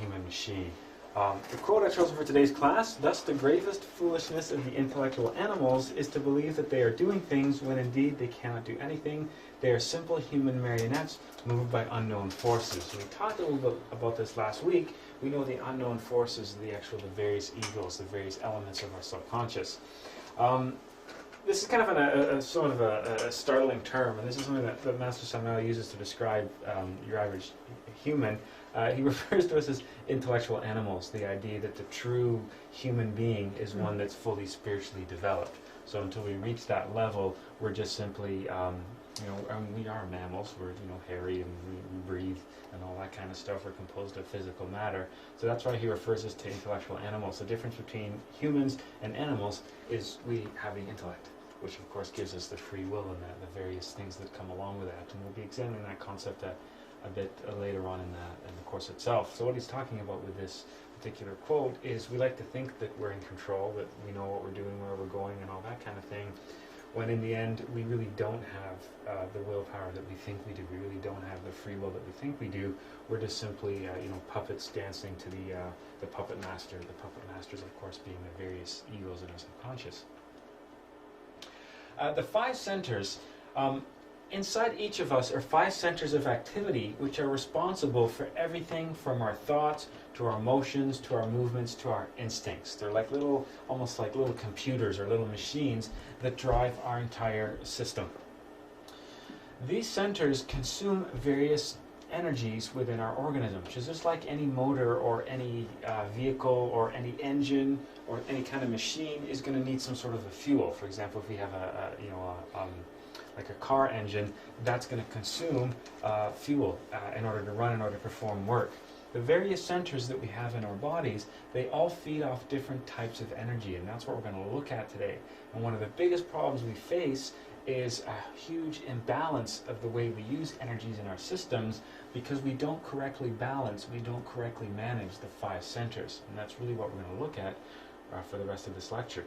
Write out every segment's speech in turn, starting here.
human machine. The quote I chosen for today's class: "Thus the gravest foolishness of the intellectual animals is to believe that they are doing things when indeed they cannot do anything. They are simple human marionettes moved by unknown forces." So we talked a little bit about this last week. We know the unknown forces, the various egos, the various elements of our subconscious. This is kind of a startling term, and this is something that Master Samael uses to describe your average human. He refers to us as intellectual animals, the idea that the true human being is one that's fully spiritually developed. So until we reach that level, we're just simply, we are mammals. We're, hairy and we breathe and all that kind of stuff. We're composed of physical matter. So that's why he refers us to intellectual animals. The difference between humans and animals is we have the intellect, which of course gives us the free will and the various things that come along with that. And we'll be examining that concept a bit later on in the course itself. So what he's talking about with this particular quote is we like to think that we're in control, that we know what we're doing, where we're going, and all that kind of thing, when in the end we really don't have the willpower that we think we do. We really don't have the free will that we think we do. We're just simply puppets dancing to the puppet master. The puppet masters, of course, being the various egos in our subconscious. The five centers. Inside each of us are five centers of activity which are responsible for everything from our thoughts to our emotions to our movements to our instincts. They're like almost like little computers or little machines that drive our entire system. These centers consume various energies within our organism, which is just like any motor or any vehicle or any engine or any kind of machine is going to need some sort of a fuel. For example, if we have like a car engine, that's going to consume fuel in order to run, in order to perform work. The various centers that we have in our bodies, they all feed off different types of energy, and that's what we're going to look at today. And one of the biggest problems we face is a huge imbalance of the way we use energies in our systems because we don't correctly balance, we don't correctly manage the five centers. And that's really what we're going to look at for the rest of this lecture.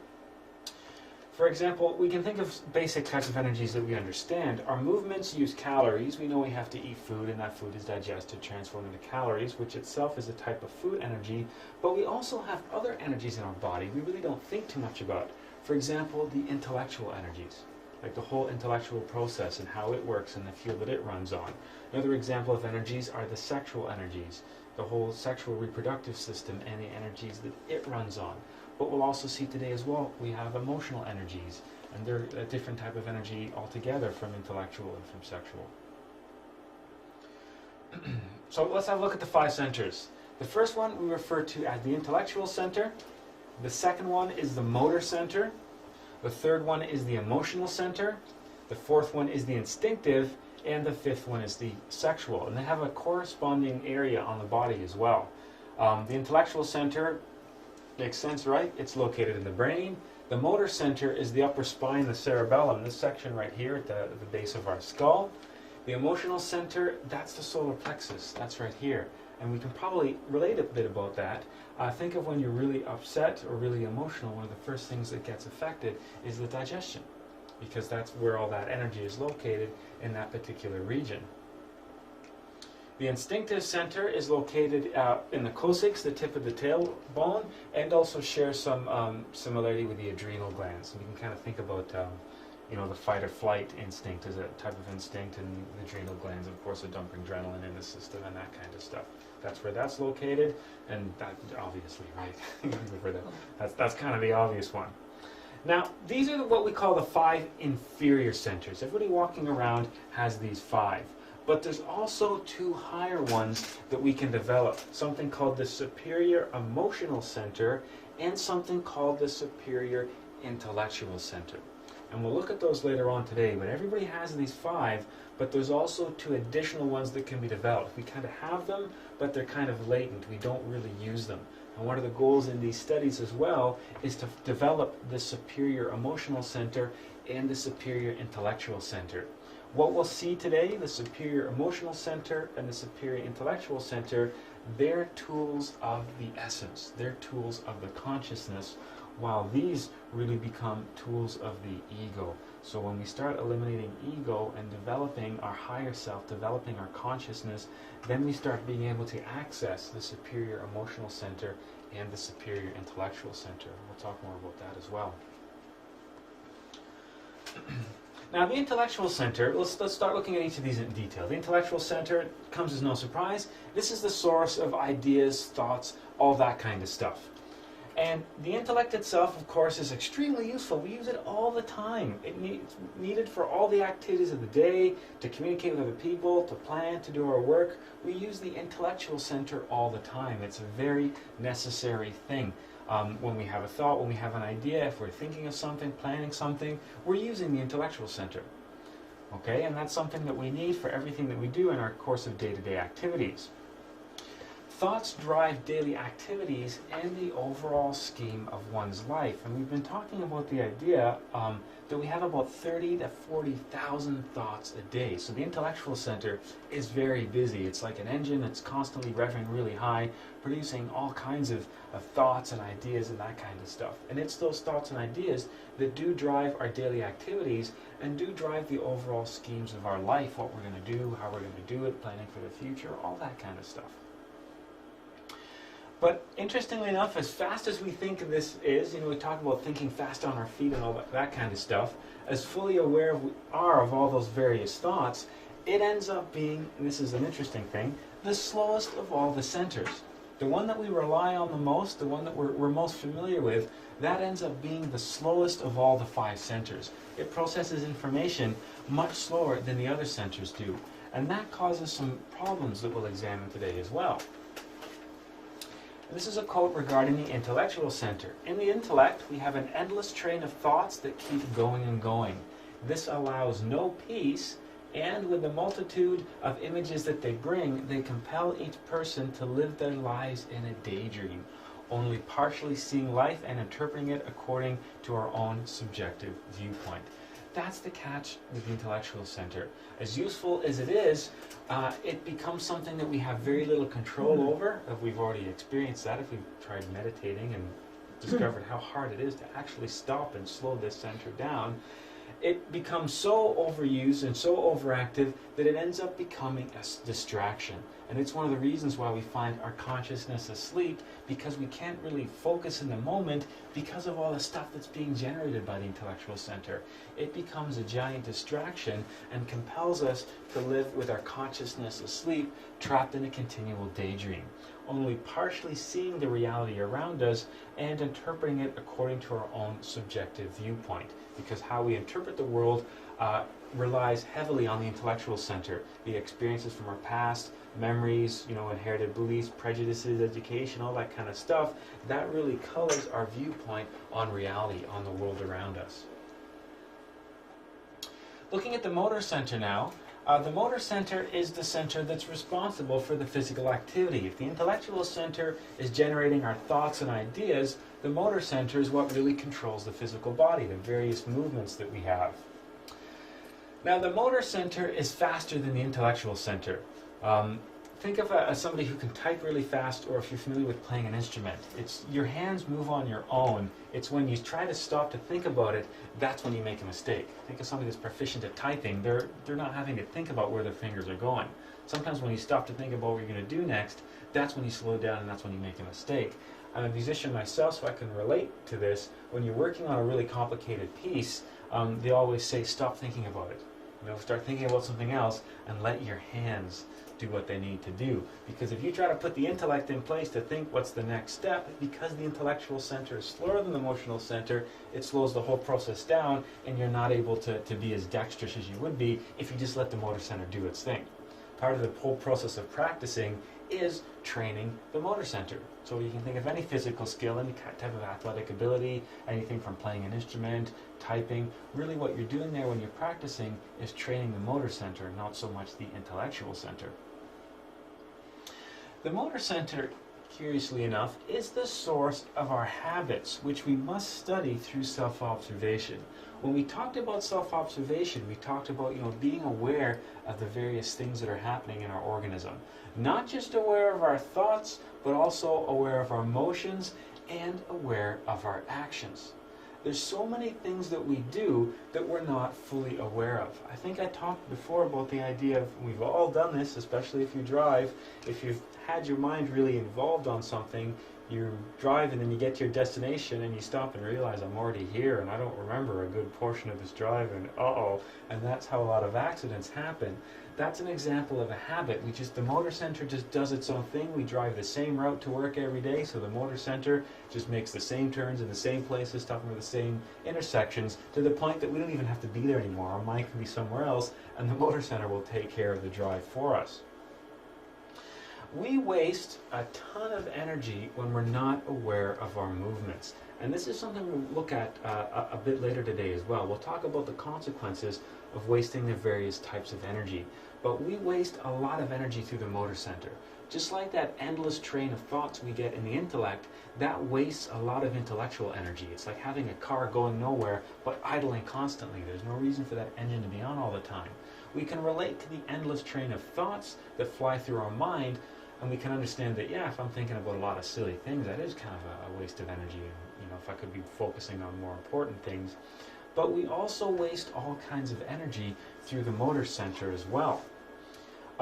For example, we can think of basic types of energies that we understand. Our movements use calories. We know we have to eat food, and that food is digested, transformed into calories, which itself is a type of food energy. But we also have other energies in our body we really don't think too much about. For example, the intellectual energies, like the whole intellectual process and how it works and the field that it runs on. Another example of energies are the sexual energies, the whole sexual reproductive system and the energies that it runs on. But we'll also see today as well, we have emotional energies, and they're a different type of energy altogether from intellectual and from sexual. So let's have a look at the five centers. The first one we refer to as the intellectual center. The second one is the motor center. The third one is the emotional center. The fourth one is the instinctive. And the fifth one is the sexual. And they have a corresponding area on the body as well. The intellectual center makes sense, right? It's located in the brain. The motor center is the upper spine, the cerebellum, this section right here at the base of our skull. The emotional center, that's the solar plexus, that's right here. And we can probably relate a bit about that. Think of when you're really upset or really emotional, one of the first things that gets affected is the digestion, because that's where all that energy is located in that particular region. The instinctive center is located in the coccyx, the tip of the tailbone, and also shares some similarity with the adrenal glands. And we can kind of think about the fight or flight instinct as a type of instinct, and the adrenal glands, of course, are dumping adrenaline in the system and that kind of stuff. That's where that's located, and that obviously, right? That's kind of the obvious one. Now, these are what we call the five inferior centers. Everybody walking around has these five. But there's also two higher ones that we can develop, something called the superior emotional center and something called the superior intellectual center. And we'll look at those later on today, but everybody has these five, but there's also two additional ones that can be developed. We kind of have them, but they're kind of latent. We don't really use them. And one of the goals in these studies as well is to develop the superior emotional center and the superior intellectual center. What we'll see today, the superior emotional center and the superior intellectual center, they're tools of the essence. They're tools of the consciousness, while these really become tools of the ego. So when we start eliminating ego and developing our higher self, developing our consciousness, then we start being able to access the superior emotional center and the superior intellectual center. We'll talk more about that as well. Now, the intellectual center, let's start looking at each of these in detail. The intellectual center comes as no surprise. This is the source of ideas, thoughts, all that kind of stuff. And the intellect itself, of course, is extremely useful. We use it all the time. It's needed for all the activities of the day, to communicate with other people, to plan, to do our work. We use the intellectual center all the time. It's a very necessary thing. When we have a thought, when we have an idea, if we're thinking of something, planning something, we're using the intellectual center. Okay, and that's something that we need for everything that we do in our course of day-to-day activities. Thoughts drive daily activities and the overall scheme of one's life. And we've been talking about the idea that we have about 30 to 40,000 thoughts a day. So the intellectual center is very busy. It's like an engine that's constantly revving really high, producing all kinds of thoughts and ideas and that kind of stuff. And it's those thoughts and ideas that do drive our daily activities and do drive the overall schemes of our life, what we're going to do, how we're going to do it, planning for the future, all that kind of stuff. But interestingly enough, as fast as we think of this is, we talk about thinking fast on our feet and all that kind of stuff, as fully aware we are of all those various thoughts, it ends up being, and this is an interesting thing, the slowest of all the centers. The one that we rely on the most, the one that we're most familiar with, that ends up being the slowest of all the 5 centers. It processes information much slower than the other centers do. And that causes some problems that we'll examine today as well. This is a quote regarding the intellectual center. In the intellect, we have an endless train of thoughts that keep going and going. This allows no peace, and with the multitude of images that they bring, they compel each person to live their lives in a daydream, only partially seeing life and interpreting it according to our own subjective viewpoint. That's the catch with the intellectual center. As useful as it is, it becomes something that we have very little control over. If we've already experienced that, if we've tried meditating and discovered how hard it is to actually stop and slow this center down, it becomes so overused and so overactive that it ends up becoming a distraction. And it's one of the reasons why we find our consciousness asleep, because we can't really focus in the moment because of all the stuff that's being generated by the intellectual center. It becomes a giant distraction and compels us to live with our consciousness asleep, trapped in a continual daydream, only partially seeing the reality around us and interpreting it according to our own subjective viewpoint. Because how we interpret the world relies heavily on the intellectual center, the experiences from our past, memories, inherited beliefs, prejudices, education, all that kind of stuff. That really colors our viewpoint on reality, on the world around us. Looking at the motor center now, the motor center is the center that's responsible for the physical activity. If the intellectual center is generating our thoughts and ideas, the motor center is what really controls the physical body, the various movements that we have. Now, the motor center is faster than the intellectual center. Think of somebody who can type really fast, or if you're familiar with playing an instrument. It's your hands move on your own. It's when you try to stop to think about it, that's when you make a mistake. Think of somebody that's proficient at typing. They're not having to think about where their fingers are going. Sometimes when you stop to think about what you're going to do next, that's when you slow down and that's when you make a mistake. I'm a musician myself, so I can relate to this. When you're working on a really complicated piece, they always say, stop thinking about it. Start thinking about something else and let your hands do what they need to do. Because if you try to put the intellect in place to think what's the next step, because the intellectual center is slower than the emotional center, it slows the whole process down, and you're not able to be as dexterous as you would be if you just let the motor center do its thing. Part of the whole process of practicing is training the motor center. So you can think of any physical skill, any type of athletic ability, anything from playing an instrument, typing. Really what you're doing there when you're practicing is training the motor center, not so much the intellectual center. The motor center, curiously enough, is the source of our habits, which we must study through self-observation. When we talked about self-observation, we talked about being aware of the various things that are happening in our organism. Not just aware of our thoughts, but also aware of our emotions and aware of our actions. There's so many things that we do that we're not fully aware of. I think I talked before about the idea of, we've all done this, especially if you drive. If you've had your mind really involved on something, you drive and then you get to your destination and you stop and realize, I'm already here and I don't remember a good portion of this drive, and uh-oh. And that's how a lot of accidents happen. That's an example of a habit. The motor center just does its own thing. We drive the same route to work every day, so the motor center just makes the same turns in the same places, stopping at the same intersections, to the point that we don't even have to be there anymore. Our mind can be somewhere else, and the motor center will take care of the drive for us. We waste a ton of energy when we're not aware of our movements. And this is something we'll look at a bit later today as well. We'll talk about the consequences of wasting the various types of energy. But we waste a lot of energy through the motor center. Just like that endless train of thoughts we get in the intellect, that wastes a lot of intellectual energy. It's like having a car going nowhere but idling constantly. There's no reason for that engine to be on all the time. We can relate to the endless train of thoughts that fly through our mind, and we can understand that, yeah, if I'm thinking about a lot of silly things, that is kind of a waste of energy. And, if I could be focusing on more important things. But we also waste all kinds of energy through the motor center as well.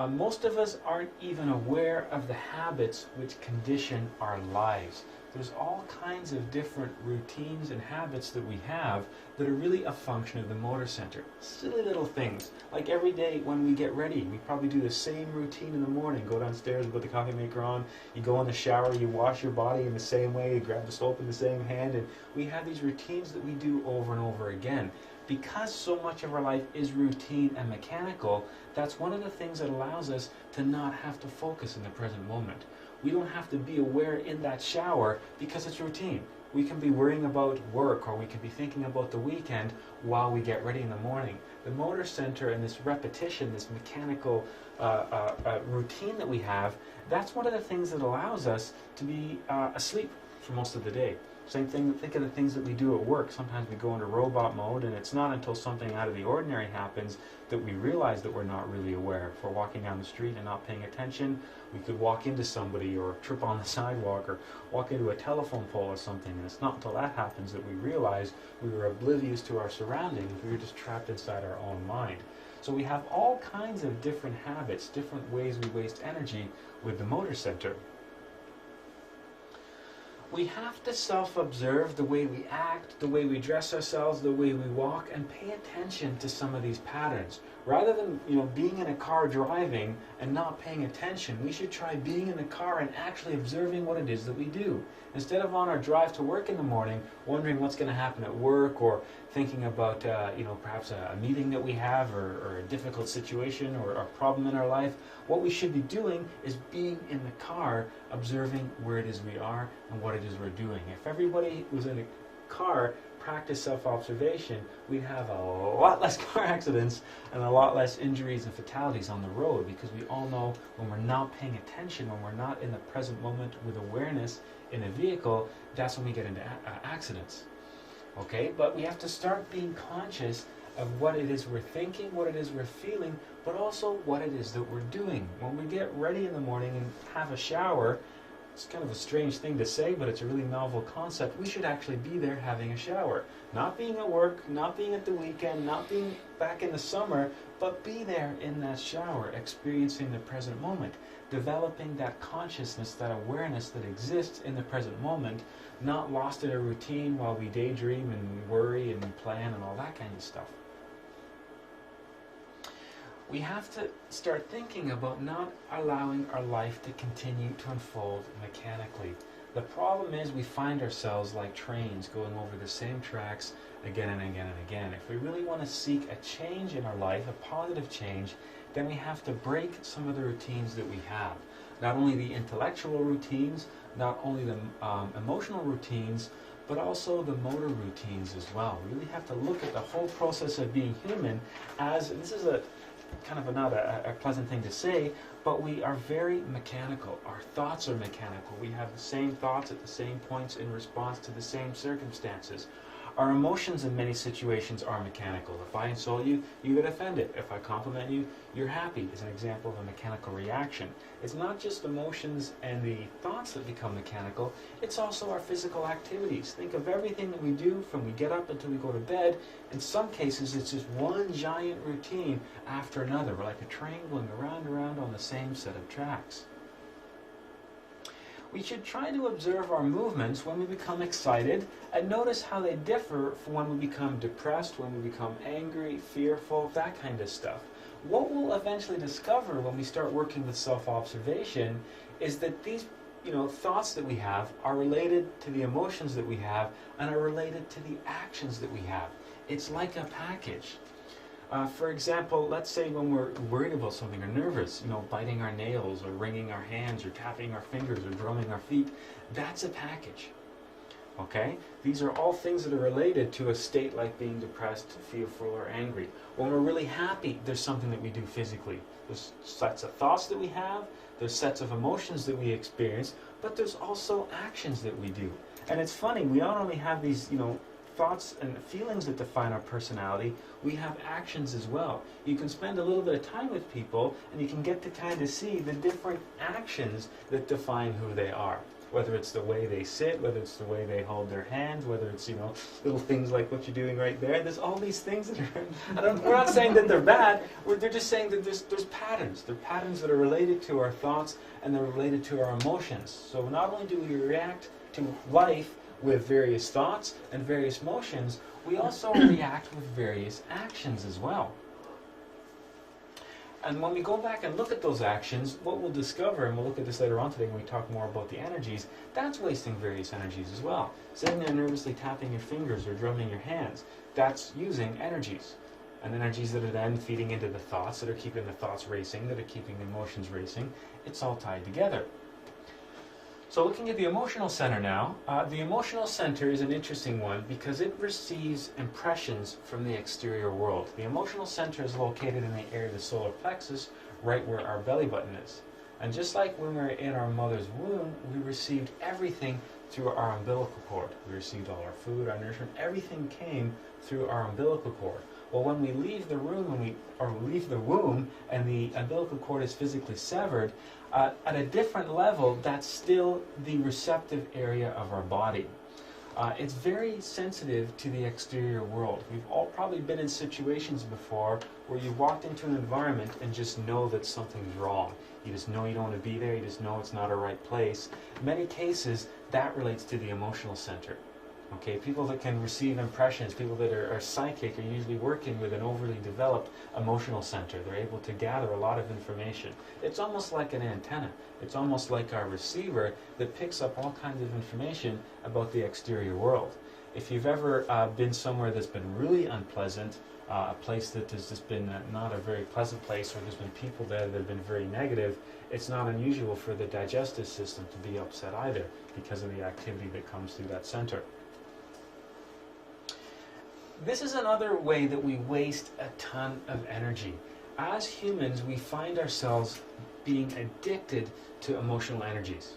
Most of us aren't even aware of the habits which condition our lives. There's all kinds of different routines and habits that we have that are really a function of the motor center. Silly little things. Like every day when we get ready, we probably do the same routine in the morning. Go downstairs, put the coffee maker on, you go in the shower, you wash your body in the same way, you grab the soap in the same hand, and we have these routines that we do over and over again. Because so much of our life is routine and mechanical, that's one of the things that allows us to not have to focus in the present moment. We don't have to be aware in that shower because it's routine. We can be worrying about work, or we can be thinking about the weekend while we get ready in the morning. The motor center and this repetition, this mechanical routine that we have, that's one of the things that allows us to be asleep for most of the day. Same thing, think of the things that we do at work. Sometimes we go into robot mode, and it's not until something out of the ordinary happens that we realize that we're not really aware. If we're walking down the street and not paying attention, we could walk into somebody or trip on the sidewalk or walk into a telephone pole or something, and it's not until that happens that we realize we were oblivious to our surroundings. We were just trapped inside our own mind. So we have all kinds of different habits, different ways we waste energy with the motor center. We have to self-observe the way we act, the way we dress ourselves, the way we walk, and pay attention to some of these patterns. Rather than being in a car driving and not paying attention, we should try being in the car and actually observing what it is that we do. Instead of on our drive to work in the morning, wondering what's going to happen at work, or thinking about perhaps a meeting that we have, or a difficult situation or a problem in our life, what we should be doing is being in the car, observing where it is we are and what it is we're doing. If everybody was in a car practice self-observation, we'd have a lot less car accidents and a lot less injuries and fatalities on the road, because we all know when we're not paying attention, when we're not in the present moment with awareness in a vehicle, that's when we get into accidents. Okay, but we have to start being conscious of what it is we're thinking, what it is we're feeling, but also what it is that we're doing. When we get ready in the morning and have a shower, it's kind of a strange thing to say, but it's a really novel concept. We should actually be there having a shower. Not being at work, not being at the weekend, not being back in the summer, but be there in that shower, experiencing the present moment, developing that consciousness, that awareness that exists in the present moment, not lost in a routine while we daydream and worry and plan and all that kind of stuff. We have to start thinking about not allowing our life to continue to unfold mechanically. The problem is we find ourselves like trains going over the same tracks again and again and again. If we really want to seek a change in our life, a positive change, then we have to break some of the routines that we have. Not only the intellectual routines, not only the emotional routines, but also the motor routines as well. We really have to look at the whole process of being human as, and this is a kind of not a pleasant thing to say, but we are very mechanical. Our thoughts are mechanical. We have the same thoughts at the same points in response to the same circumstances. Our emotions in many situations are mechanical. If I insult you, you get offended. If I compliment you, you're happy. It's an example of a mechanical reaction. It's not just emotions and the thoughts that become mechanical, it's also our physical activities. Think of everything that we do from we get up until we go to bed. In some cases, it's just one giant routine after another. We're like a train going around and around on the same set of tracks. We should try to observe our movements when we become excited and notice how they differ from when we become depressed, when we become angry, fearful, that kind of stuff. What we'll eventually discover when we start working with self-observation is that these thoughts that we have are related to the emotions that we have and are related to the actions that we have. It's like a package. For example, let's say when we're worried about something or nervous, biting our nails or wringing our hands or tapping our fingers or drumming our feet, that's a package. Okay? These are all things that are related to a state like being depressed, fearful, or angry. When we're really happy, there's something that we do physically. There's sets of thoughts that we have, there's sets of emotions that we experience, but there's also actions that we do. And it's funny, we not only have these, thoughts and feelings that define our personality, we have actions as well. You can spend a little bit of time with people and you can get to kind of see the different actions that define who they are. Whether it's the way they sit, whether it's the way they hold their hands, whether it's, little things like what you're doing right there. There's all these things that are, we're not saying that they're bad, they're just saying that there's patterns. There are patterns that are related to our thoughts and they're related to our emotions. So not only do we react to life with various thoughts and various emotions, we also react with various actions as well. And when we go back and look at those actions, what we'll discover, and we'll look at this later on today when we talk more about the energies, that's wasting various energies as well. Sitting there nervously tapping your fingers or drumming your hands, that's using energies. And energies that are then feeding into the thoughts, that are keeping the thoughts racing, that are keeping the emotions racing. It's all tied together. So looking at the emotional center now, the emotional center is an interesting one because it receives impressions from the exterior world. The emotional center is located in the area of the solar plexus, right where our belly button is. And just like when we were in our mother's womb, we received everything through our umbilical cord. We received all our food, our nourishment, everything came through our umbilical cord. Well, when we leave the room, leave the womb, and the umbilical cord is physically severed, at a different level, that's still the receptive area of our body. It's very sensitive to the exterior world. We've all probably been in situations before where you walked into an environment and just know that something's wrong. You just know you don't want to be there, you just know it's not a right place. In many cases, that relates to the emotional center. Okay, people that can receive impressions, people that are psychic, are usually working with an overly developed emotional center. They're able to gather a lot of information. It's almost like an antenna. It's almost like our receiver that picks up all kinds of information about the exterior world. If you've ever been somewhere that's been really unpleasant, a place that has just been not a very pleasant place, or there's been people there that have been very negative, it's not unusual for the digestive system to be upset either because of the activity that comes through that center. This is another way that we waste a ton of energy. As humans, we find ourselves being addicted to emotional energies.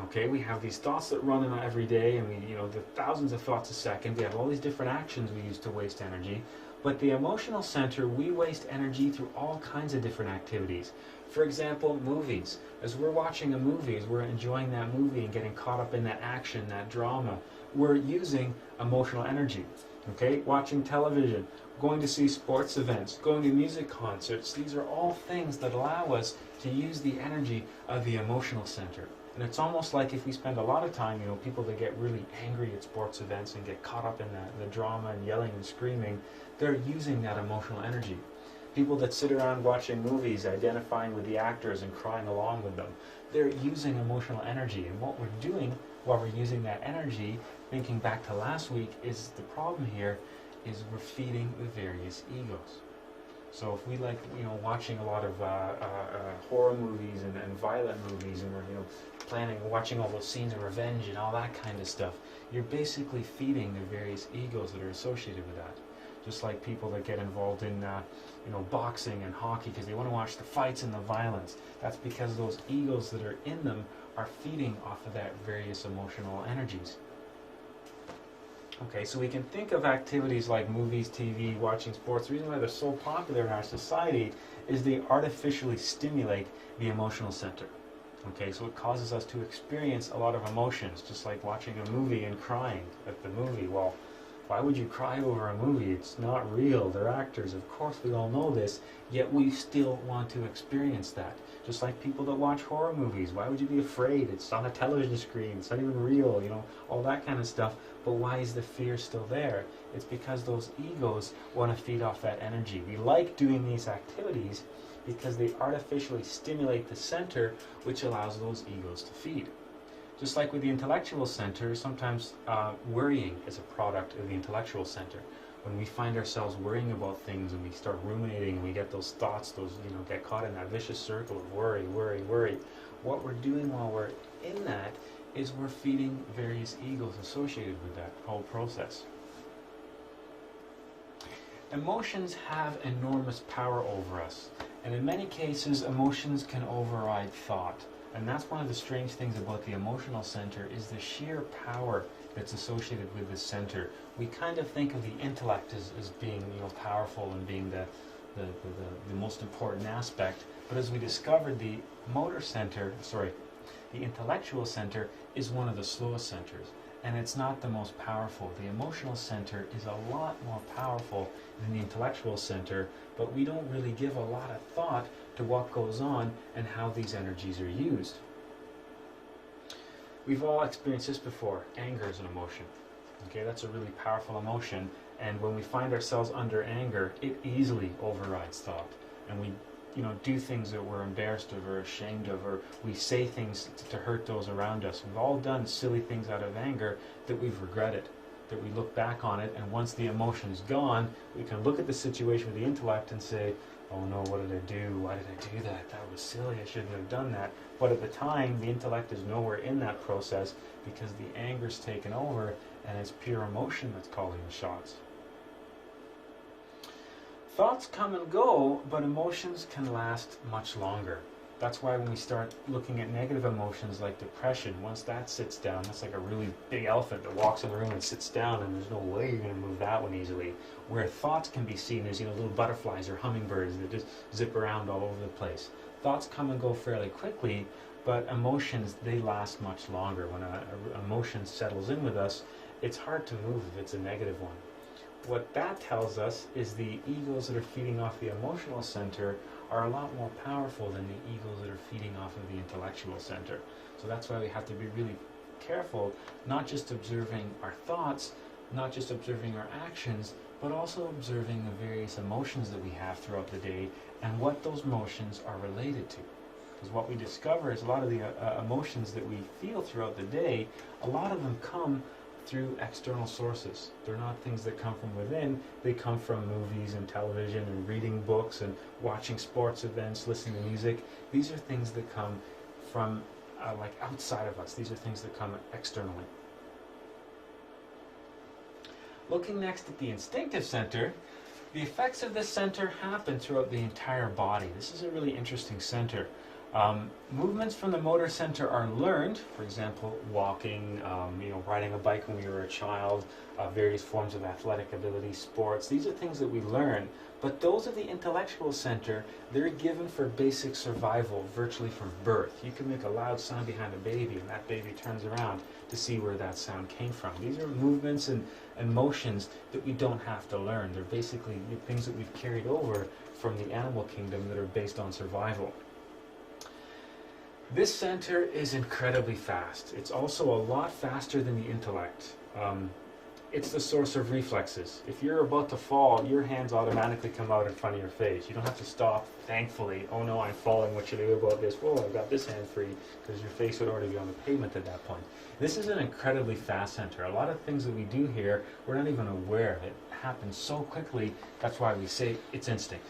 Okay, we have these thoughts that run in every day, and the thousands of thoughts a second. We have all these different actions we use to waste energy. But the emotional center, we waste energy through all kinds of different activities. For example, movies. As we're watching a movie, as we're enjoying that movie and getting caught up in that action, that drama, we're using emotional energy. Okay, watching television, going to see sports events, going to music concerts, these are all things that allow us to use the energy of the emotional center. And it's almost like if we spend a lot of time, people that get really angry at sports events and get caught up in the drama and yelling and screaming, they're using that emotional energy. People that sit around watching movies, identifying with the actors and crying along with them, they're using emotional energy. And what we're doing while we're using that energy, thinking back to last week, is the problem here is we're feeding the various egos. So if we like, watching a lot of horror movies and violent movies, and we're watching all those scenes of revenge and all that kind of stuff, you're basically feeding the various egos that are associated with that. Just like people that get involved in, boxing and hockey because they want to watch the fights and the violence. That's because those egos that are in them are feeding off of that various emotional energies. Okay, so we can think of activities like movies, TV, watching sports. The reason why they're so popular in our society is they artificially stimulate the emotional center. Okay, so it causes us to experience a lot of emotions, just like watching a movie and crying at the movie. Well, why would you cry over a movie? It's not real. They're actors. Of course, we all know this, yet we still want to experience that. Just like people that watch horror movies. Why would you be afraid? It's on a television screen. It's not even real, all that kind of stuff. But why is the fear still there? It's because those egos want to feed off that energy. We like doing these activities because they artificially stimulate the center, which allows those egos to feed. Just like with the intellectual center, sometimes worrying is a product of the intellectual center. When we find ourselves worrying about things and we start ruminating and we get those thoughts, get caught in that vicious circle of worry, what we're doing while we're in that is we're feeding various egos associated with that whole process. Emotions have enormous power over us, and in many cases emotions can override thought. And that's one of the strange things about the emotional center is the sheer power that's associated with the center. We kind of think of the intellect as being powerful and being the most important aspect, but as we discovered, the intellectual center is one of the slowest centers, and it's not the most powerful. The emotional center is a lot more powerful than the intellectual center, but we don't really give a lot of thought to what goes on and how these energies are used. We've all experienced this before. Anger is an emotion. Okay, that's a really powerful emotion, and when we find ourselves under anger, it easily overrides thought, and we do things that we're embarrassed of or ashamed of, or we say things to hurt those around us. We've all done silly things out of anger that we've regretted, that we look back on it, and once the emotion's gone, we can look at the situation with the intellect and say, oh no, what did I do? Why did I do that? That was silly, I shouldn't have done that. But at the time, the intellect is nowhere in that process because the anger's taken over and it's pure emotion that's calling the shots. Thoughts come and go, but emotions can last much longer. That's why when we start looking at negative emotions like depression, once that sits down, that's like a really big elephant that walks in the room and sits down, and there's no way you're going to move that one easily. Where thoughts can be seen as little butterflies or hummingbirds that just zip around all over the place. Thoughts come and go fairly quickly, but emotions, they last much longer. When an emotion settles in with us, it's hard to move if it's a negative one. What that tells us is the egos that are feeding off the emotional center are a lot more powerful than the egos that are feeding off of the intellectual center. So that's why we have to be really careful, not just observing our thoughts, not just observing our actions, but also observing the various emotions that we have throughout the day and what those emotions are related to. Because what we discover is a lot of the emotions that we feel throughout the day, a lot of them come through external sources. They're not things that come from within. They come from movies and television and reading books and watching sports events, listening to music. These are things that come from like outside of us. These are things that come externally. Looking next at the instinctive center, the effects of this center happen throughout the entire body. This is a really interesting center. Movements from the motor center are learned, for example, walking, riding a bike when we were a child, various forms of athletic ability, sports. These are things that we learn. But those of the intellectual center, they're given for basic survival virtually from birth. You can make a loud sound behind a baby, and that baby turns around to see where that sound came from. These are movements and motions that we don't have to learn. They're basically things that we've carried over from the animal kingdom that are based on survival. This center is incredibly fast. It's also a lot faster than the intellect. It's the source of reflexes. If you're about to fall, your hands automatically come out in front of your face. You don't have to stop, thankfully. Oh no, I'm falling, what should I do about this? Whoa, I've got this hand free, because your face would already be on the pavement at that point. This is an incredibly fast center. A lot of things that we do here, we're not even aware of it. It happens so quickly, that's why we say it's instinct.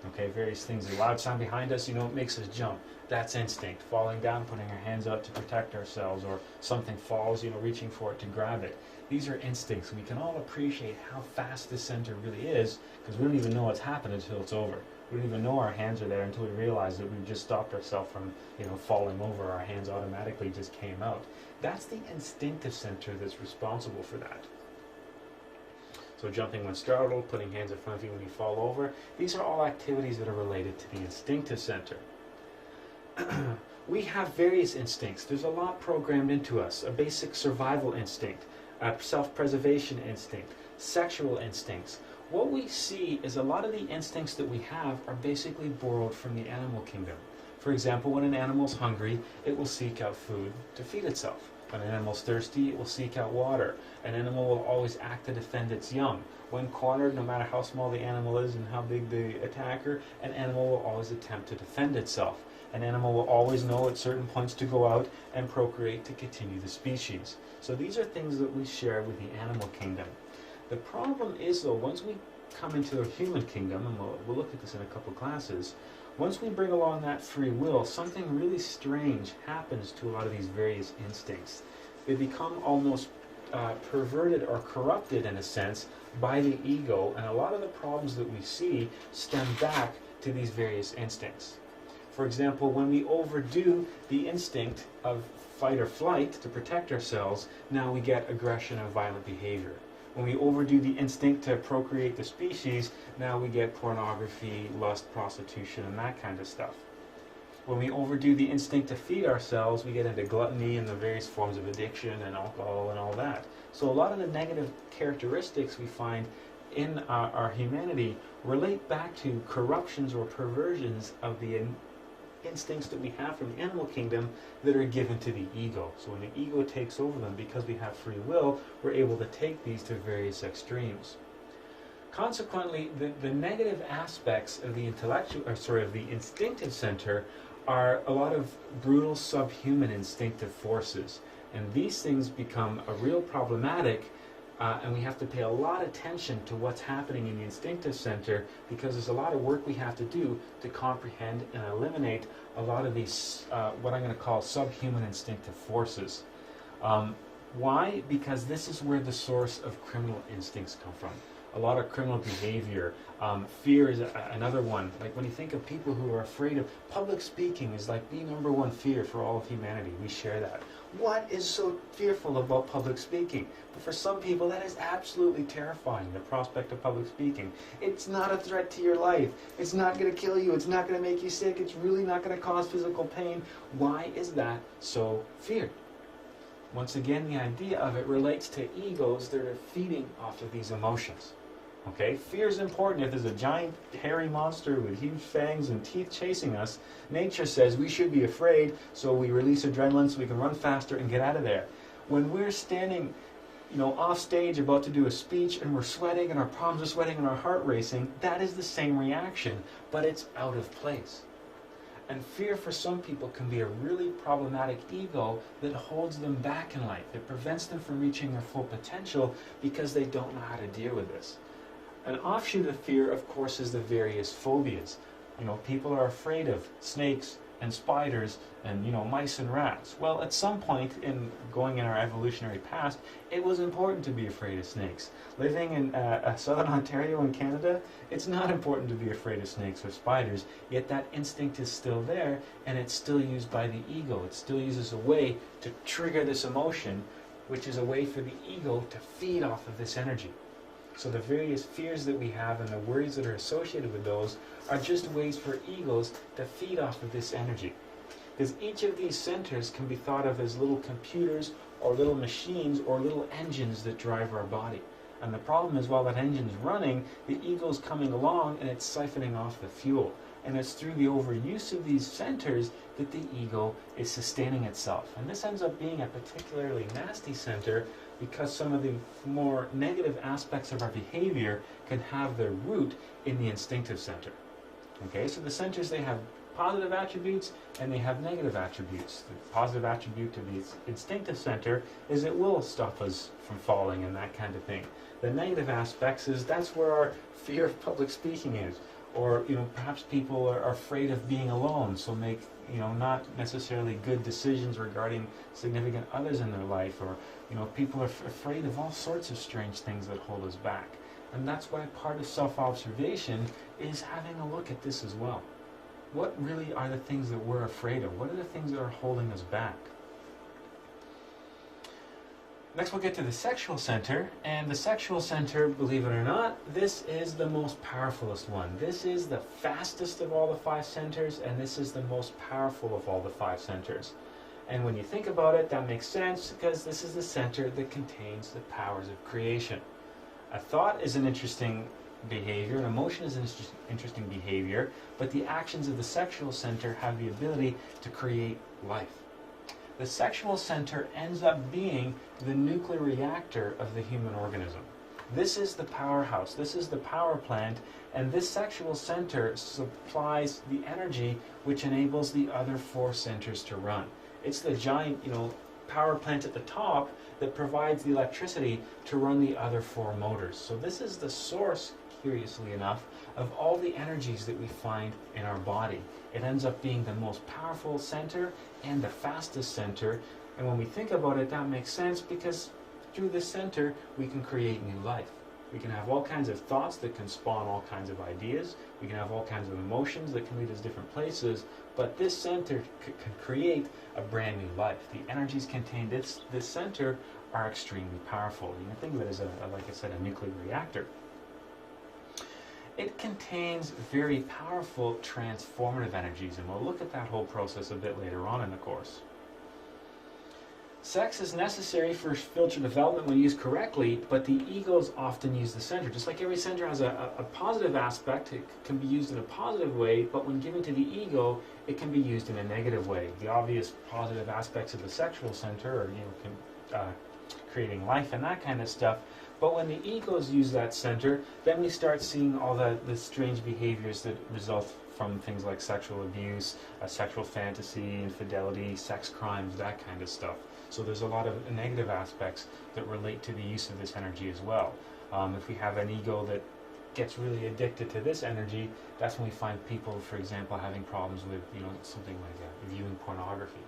Okay, various things, a loud sound behind us, it makes us jump. That's instinct. Falling down, putting our hands up to protect ourselves, or something falls, reaching for it to grab it. These are instincts. We can all appreciate how fast this center really is, because we don't even know what's happened until it's over. We don't even know our hands are there until we realize that we've just stopped ourselves from, falling over. Our hands automatically just came out. That's the instinctive center that's responsible for that. So jumping when startled, putting hands in front of you when you fall over, these are all activities that are related to the instinctive center. We have various instincts. There's a lot programmed into us. A basic survival instinct, a self-preservation instinct, sexual instincts. What we see is a lot of the instincts that we have are basically borrowed from the animal kingdom. For example, when an animal's hungry, it will seek out food to feed itself. When an animal's thirsty, it will seek out water. An animal will always act to defend its young. When cornered, no matter how small the animal is and how big the attacker, an animal will always attempt to defend itself. An animal will always know at certain points to go out and procreate to continue the species. So these are things that we share with the animal kingdom. The problem is, though, once we come into the human kingdom, and we'll look at this in a couple classes, once we bring along that free will, something really strange happens to a lot of these various instincts. They become almost perverted or corrupted, in a sense, by the ego, and a lot of the problems that we see stem back to these various instincts. For example, when we overdo the instinct of fight or flight to protect ourselves, now we get aggression and violent behavior. When we overdo the instinct to procreate the species, now we get pornography, lust, prostitution, and that kind of stuff. When we overdo the instinct to feed ourselves, we get into gluttony and the various forms of addiction and alcohol and all that. So a lot of the negative characteristics we find in our humanity relate back to corruptions or perversions of the instincts that we have from the animal kingdom that are given to the ego. So when the ego takes over them, because we have free will, we're able to take these to various extremes. Consequently, the negative aspects of the instinctive center are a lot of brutal subhuman instinctive forces, and these things become a real problematic. And we have to pay a lot of attention to what's happening in the instinctive center, because there's a lot of work we have to do to comprehend and eliminate a lot of these, what I'm going to call subhuman instinctive forces. Why? Because this is where the source of criminal instincts come from. A lot of criminal behavior. Fear is another one. Like when you think of people who are afraid of public speaking, is like the number one fear for all of humanity. We share that. What is so fearful about public speaking? But for some people, that is absolutely terrifying, the prospect of public speaking. It's not a threat to your life. It's not going to kill you. It's not going to make you sick. It's really not going to cause physical pain. Why is that so feared? Once again, the idea of it relates to egos that are feeding off of these emotions. Okay, fear is important. If there's a giant hairy monster with huge fangs and teeth chasing us, nature says we should be afraid, so we release adrenaline so we can run faster and get out of there. When we're standing, off stage about to do a speech and we're sweating and our palms are sweating and our heart racing, that is the same reaction, but it's out of place. And fear for some people can be a really problematic ego that holds them back in life. It prevents them from reaching their full potential because they don't know how to deal with this. An offshoot of fear, of course, is the various phobias. People are afraid of snakes and spiders and, mice and rats. Well, at some point in our evolutionary past, it was important to be afraid of snakes. Living in southern Ontario in Canada, it's not important to be afraid of snakes or spiders, yet that instinct is still there, and it's still used by the ego. It's still used as a way to trigger this emotion, which is a way for the ego to feed off of this energy. So the various fears that we have and the worries that are associated with those are just ways for egos to feed off of this energy. Because each of these centers can be thought of as little computers or little machines or little engines that drive our body. And the problem is, while that engine's running, the ego's coming along and it's siphoning off the fuel. And it's through the overuse of these centers that the ego is sustaining itself. And this ends up being a particularly nasty center, because some of the more negative aspects of our behavior can have their root in the instinctive center. Okay, so the centers, they have positive attributes and they have negative attributes. The positive attribute to the instinctive center is it will stop us from falling and that kind of thing. The negative aspects is that's where our fear of public speaking is. Or, perhaps people are afraid of being alone, so make, not necessarily good decisions regarding significant others in their life. Or, people are afraid of all sorts of strange things that hold us back. And that's why part of self-observation is having a look at this as well. What really are the things that we're afraid of? What are the things that are holding us back? Next we'll get to the sexual center, and the sexual center, believe it or not, this is the most powerfulest one. This is the fastest of all the 5 centers, and this is the most powerful of all the 5 centers. And when you think about it, that makes sense, because this is the center that contains the powers of creation. A thought is an interesting behavior, an emotion is an interesting behavior, but the actions of the sexual center have the ability to create life. The sexual center ends up being the nuclear reactor of the human organism. This is the powerhouse, this is the power plant, and this sexual center supplies the energy which enables the other 4 centers to run. It's the giant, power plant at the top that provides the electricity to run the other 4 motors. So this is the source, curiously enough, of all the energies that we find in our body. It ends up being the most powerful center and the fastest center, and when we think about it, that makes sense, because through this center we can create new life. We can have all kinds of thoughts that can spawn all kinds of ideas. We can have all kinds of emotions that can lead us different places, but this center can create a brand new life. The energies contained in this center are extremely powerful. You can think of it as, like I said, a nuclear reactor. It contains very powerful transformative energies, and we'll look at that whole process a bit later on in the course. Sex is necessary for spiritual development when used correctly, but the egos often use the center. Just like every center has a positive aspect, it can be used in a positive way, but when given to the ego, it can be used in a negative way. The obvious positive aspects of the sexual center are, creating life and that kind of stuff. But when the egos use that center, then we start seeing all the strange behaviors that result from things like sexual abuse, sexual fantasy, infidelity, sex crimes, that kind of stuff. So there's a lot of negative aspects that relate to the use of this energy as well. If we have an ego that gets really addicted to this energy, that's when we find people, for example, having problems with something like viewing pornography.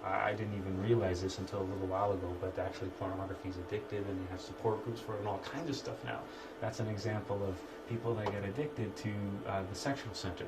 I didn't even realize this until a little while ago, but actually pornography is addictive, and they have support groups for it and all kinds of stuff now. That's an example of people that get addicted to the sexual center.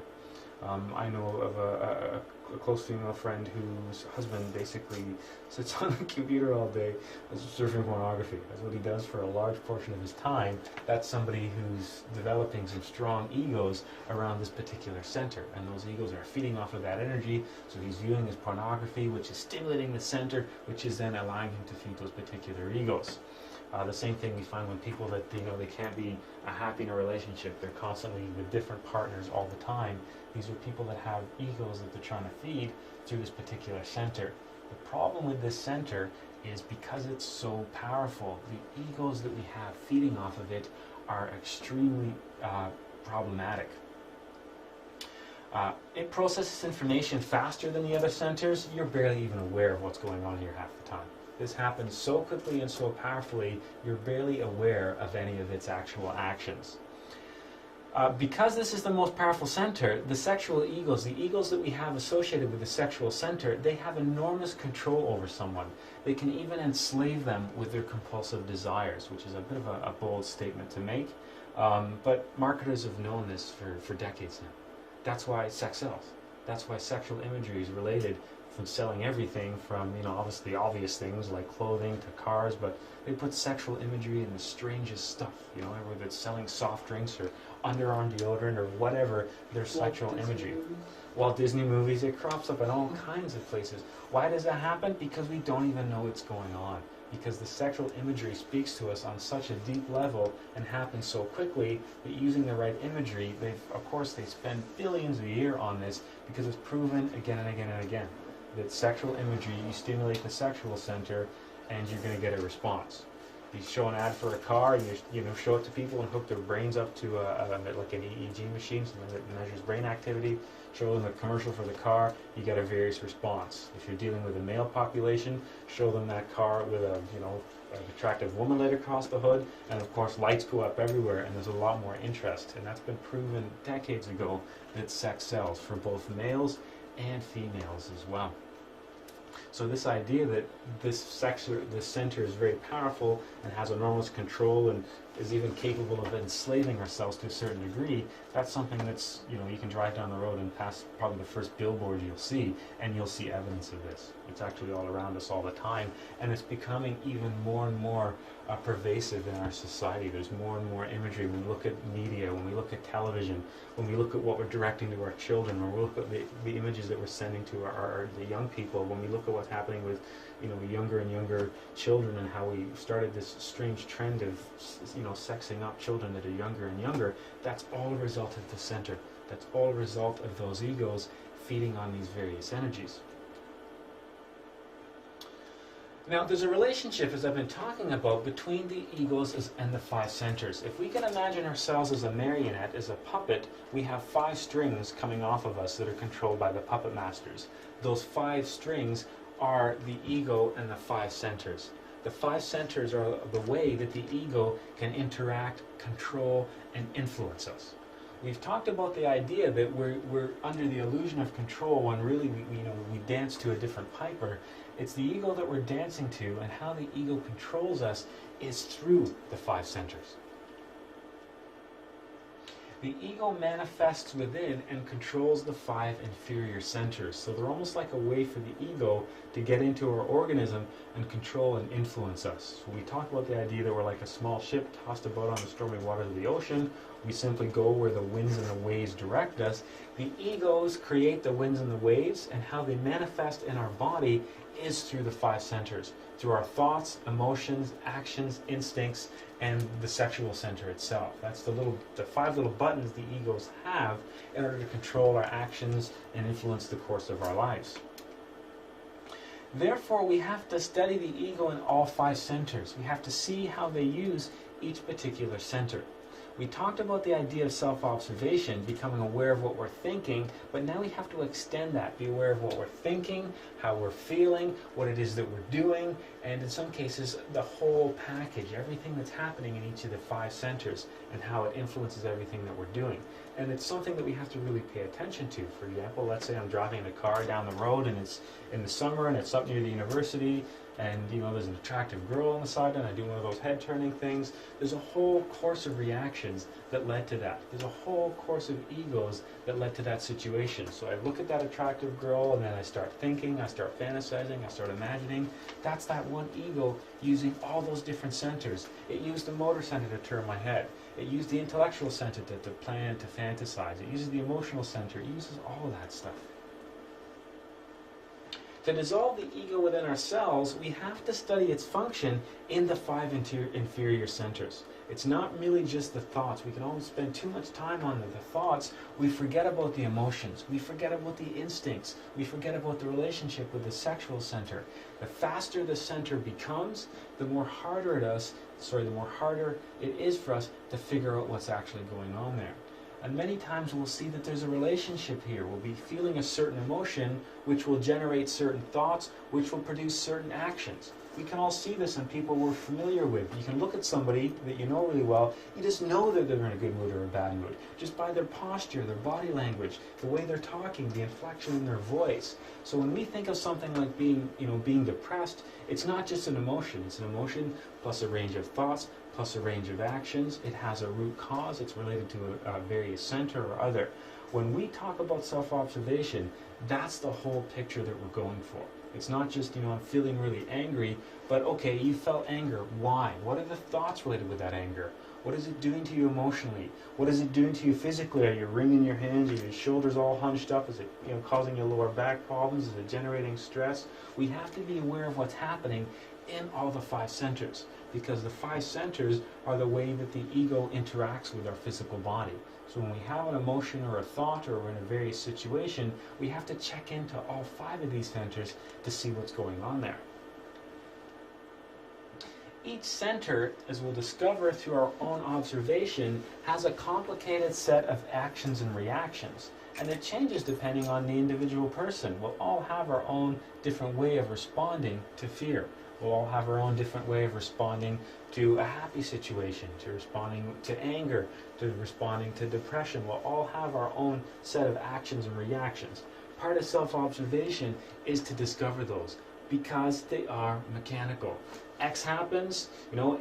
I know of a close female friend whose husband basically sits on the computer all day surfing pornography. That's what he does for a large portion of his time. That's somebody who's developing some strong egos around this particular center, and those egos are feeding off of that energy, so he's viewing his pornography, which is stimulating the center, which is then allowing him to feed those particular egos. The same thing we find when people that they can't be happy in a relationship. They're constantly with different partners all the time. These are people that have egos that they're trying to feed through this particular center. The problem with this center is because it's so powerful, the egos that we have feeding off of it are extremely problematic. It processes information faster than the other centers. You're barely even aware of what's going on here half the time. This happens so quickly and so powerfully, you're barely aware of any of its actual actions. Because this is the most powerful center, the sexual egos, the egos that we have associated with the sexual center, they have enormous control over someone. They can even enslave them with their compulsive desires, which is a bit of a bold statement to make. But marketers have known this for decades now. That's why sex sells. That's why sexual imagery is related from selling everything from, obviously obvious things like clothing to cars, but they put sexual imagery in the strangest stuff, whether it's selling soft drinks or underarm deodorant or whatever, there's sexual imagery. Walt Disney movies, it crops up in all kinds of places. Why does that happen? Because we don't even know what's going on. Because the sexual imagery speaks to us on such a deep level and happens so quickly that using the right imagery, they spend billions a year on this because it's proven again and again and again that sexual imagery, you stimulate the sexual center and you're going to get a response. You show an ad for a car, you show it to people and hook their brains up to like an EEG machine, something that measures brain activity. Show them a commercial for the car, you get a various response. If you're dealing with a male population, show them that car with an attractive woman laid across the hood, and of course lights go up everywhere, and there's a lot more interest. And that's been proven decades ago that sex sells for both males and females as well. So this idea that this center is very powerful and has enormous control and is even capable of enslaving ourselves to a certain degree, that's something that's, you can drive down the road and pass probably the first billboard you'll see, and you'll see evidence of this. It's actually all around us all the time, and it's becoming even more and more pervasive in our society. There's more and more imagery when we look at media, when we look at television, when we look at what we're directing to our children, when we look at the images that we're sending to the young people, when we look at what's happening with younger and younger children, and how we started this strange trend of sexing up children that are younger and younger. That's all a result of the center. That's all a result of those egos feeding on these various energies. Now, there's a relationship, as I've been talking about, between the egos and the 5 centers. If we can imagine ourselves as a marionette, as a puppet, we have 5 strings coming off of us that are controlled by the puppet masters. Those 5 strings are the ego and the 5 centers. The 5 centers are the way that the ego can interact, control, and influence us. We've talked about the idea that we're under the illusion of control when really we dance to a different piper. It's the ego that we're dancing to, and how the ego controls us is through the 5 centers. The ego manifests within and controls the 5 inferior centers. So they're almost like a way for the ego to get into our organism and control and influence us. So we talk about the idea that we're like a small ship tossed about on the stormy waters of the ocean. We simply go where the winds and the waves direct us. The egos create the winds and the waves, and how they manifest in our body is through the 5 centers, through our thoughts, emotions, actions, instincts, and the sexual center itself. That's the 5 little buttons the egos have in order to control our actions and influence the course of our lives. Therefore, we have to study the ego in all 5 centers. We have to see how they use each particular center. We talked about the idea of self-observation, becoming aware of what we're thinking, but now we have to extend that, be aware of what we're thinking, how we're feeling, what it is that we're doing, and in some cases, the whole package, everything that's happening in each of the 5 centers, and how it influences everything that we're doing. And it's something that we have to really pay attention to. For example, let's say I'm driving in a car down the road, and it's in the summer, and it's up near the university, and there's an attractive girl on the side, and I do one of those head-turning things. There's a whole course of reactions that led to that. There's a whole course of egos that led to that situation. So I look at that attractive girl, and then I start thinking, I start fantasizing, I start imagining. That's that one ego using all those different centers. It used the motor center to turn my head. It used the intellectual center to plan, to fantasize. It uses the emotional center. It uses all of that stuff. To dissolve the ego within ourselves, we have to study its function in the 5 inferior centers. It's not really just the thoughts. We can always spend too much time on the thoughts. We forget about the emotions. We forget about the instincts. We forget about the relationship with the sexual center. The faster the center becomes, the more harder it is for us to figure out what's actually going on there. And many times we'll see that there's a relationship here. We'll be feeling a certain emotion, which will generate certain thoughts, which will produce certain actions. We can all see this in people we're familiar with. You can look at somebody that you know really well, you just know that they're in a good mood or a bad mood, just by their posture, their body language, the way they're talking, the inflection in their voice. So when we think of something like being depressed, it's not just an emotion. It's an emotion plus a range of thoughts, plus a range of actions. It has a root cause. It's related to a various center or other. When we talk about self-observation, that's the whole picture that we're going for. It's not just, I'm feeling really angry, but okay, you felt anger. Why? What are the thoughts related with that anger? What is it doing to you emotionally? What is it doing to you physically? Are you wringing your hands? Are your shoulders all hunched up? Is it causing you lower back problems? Is it generating stress? We have to be aware of what's happening in all the 5 centers, because the 5 centers are the way that the ego interacts with our physical body. So when we have an emotion or a thought, or we're in a various situation, we have to check into all 5 of these centers to see what's going on there. Each center, as we'll discover through our own observation, has a complicated set of actions and reactions. And it changes depending on the individual person. We'll all have our own different way of responding to fear. We'll all have our own different way of responding to a happy situation, to responding to anger, to responding to depression. We'll all have our own set of actions and reactions. Part of self-observation is to discover those, because they are mechanical. X happens,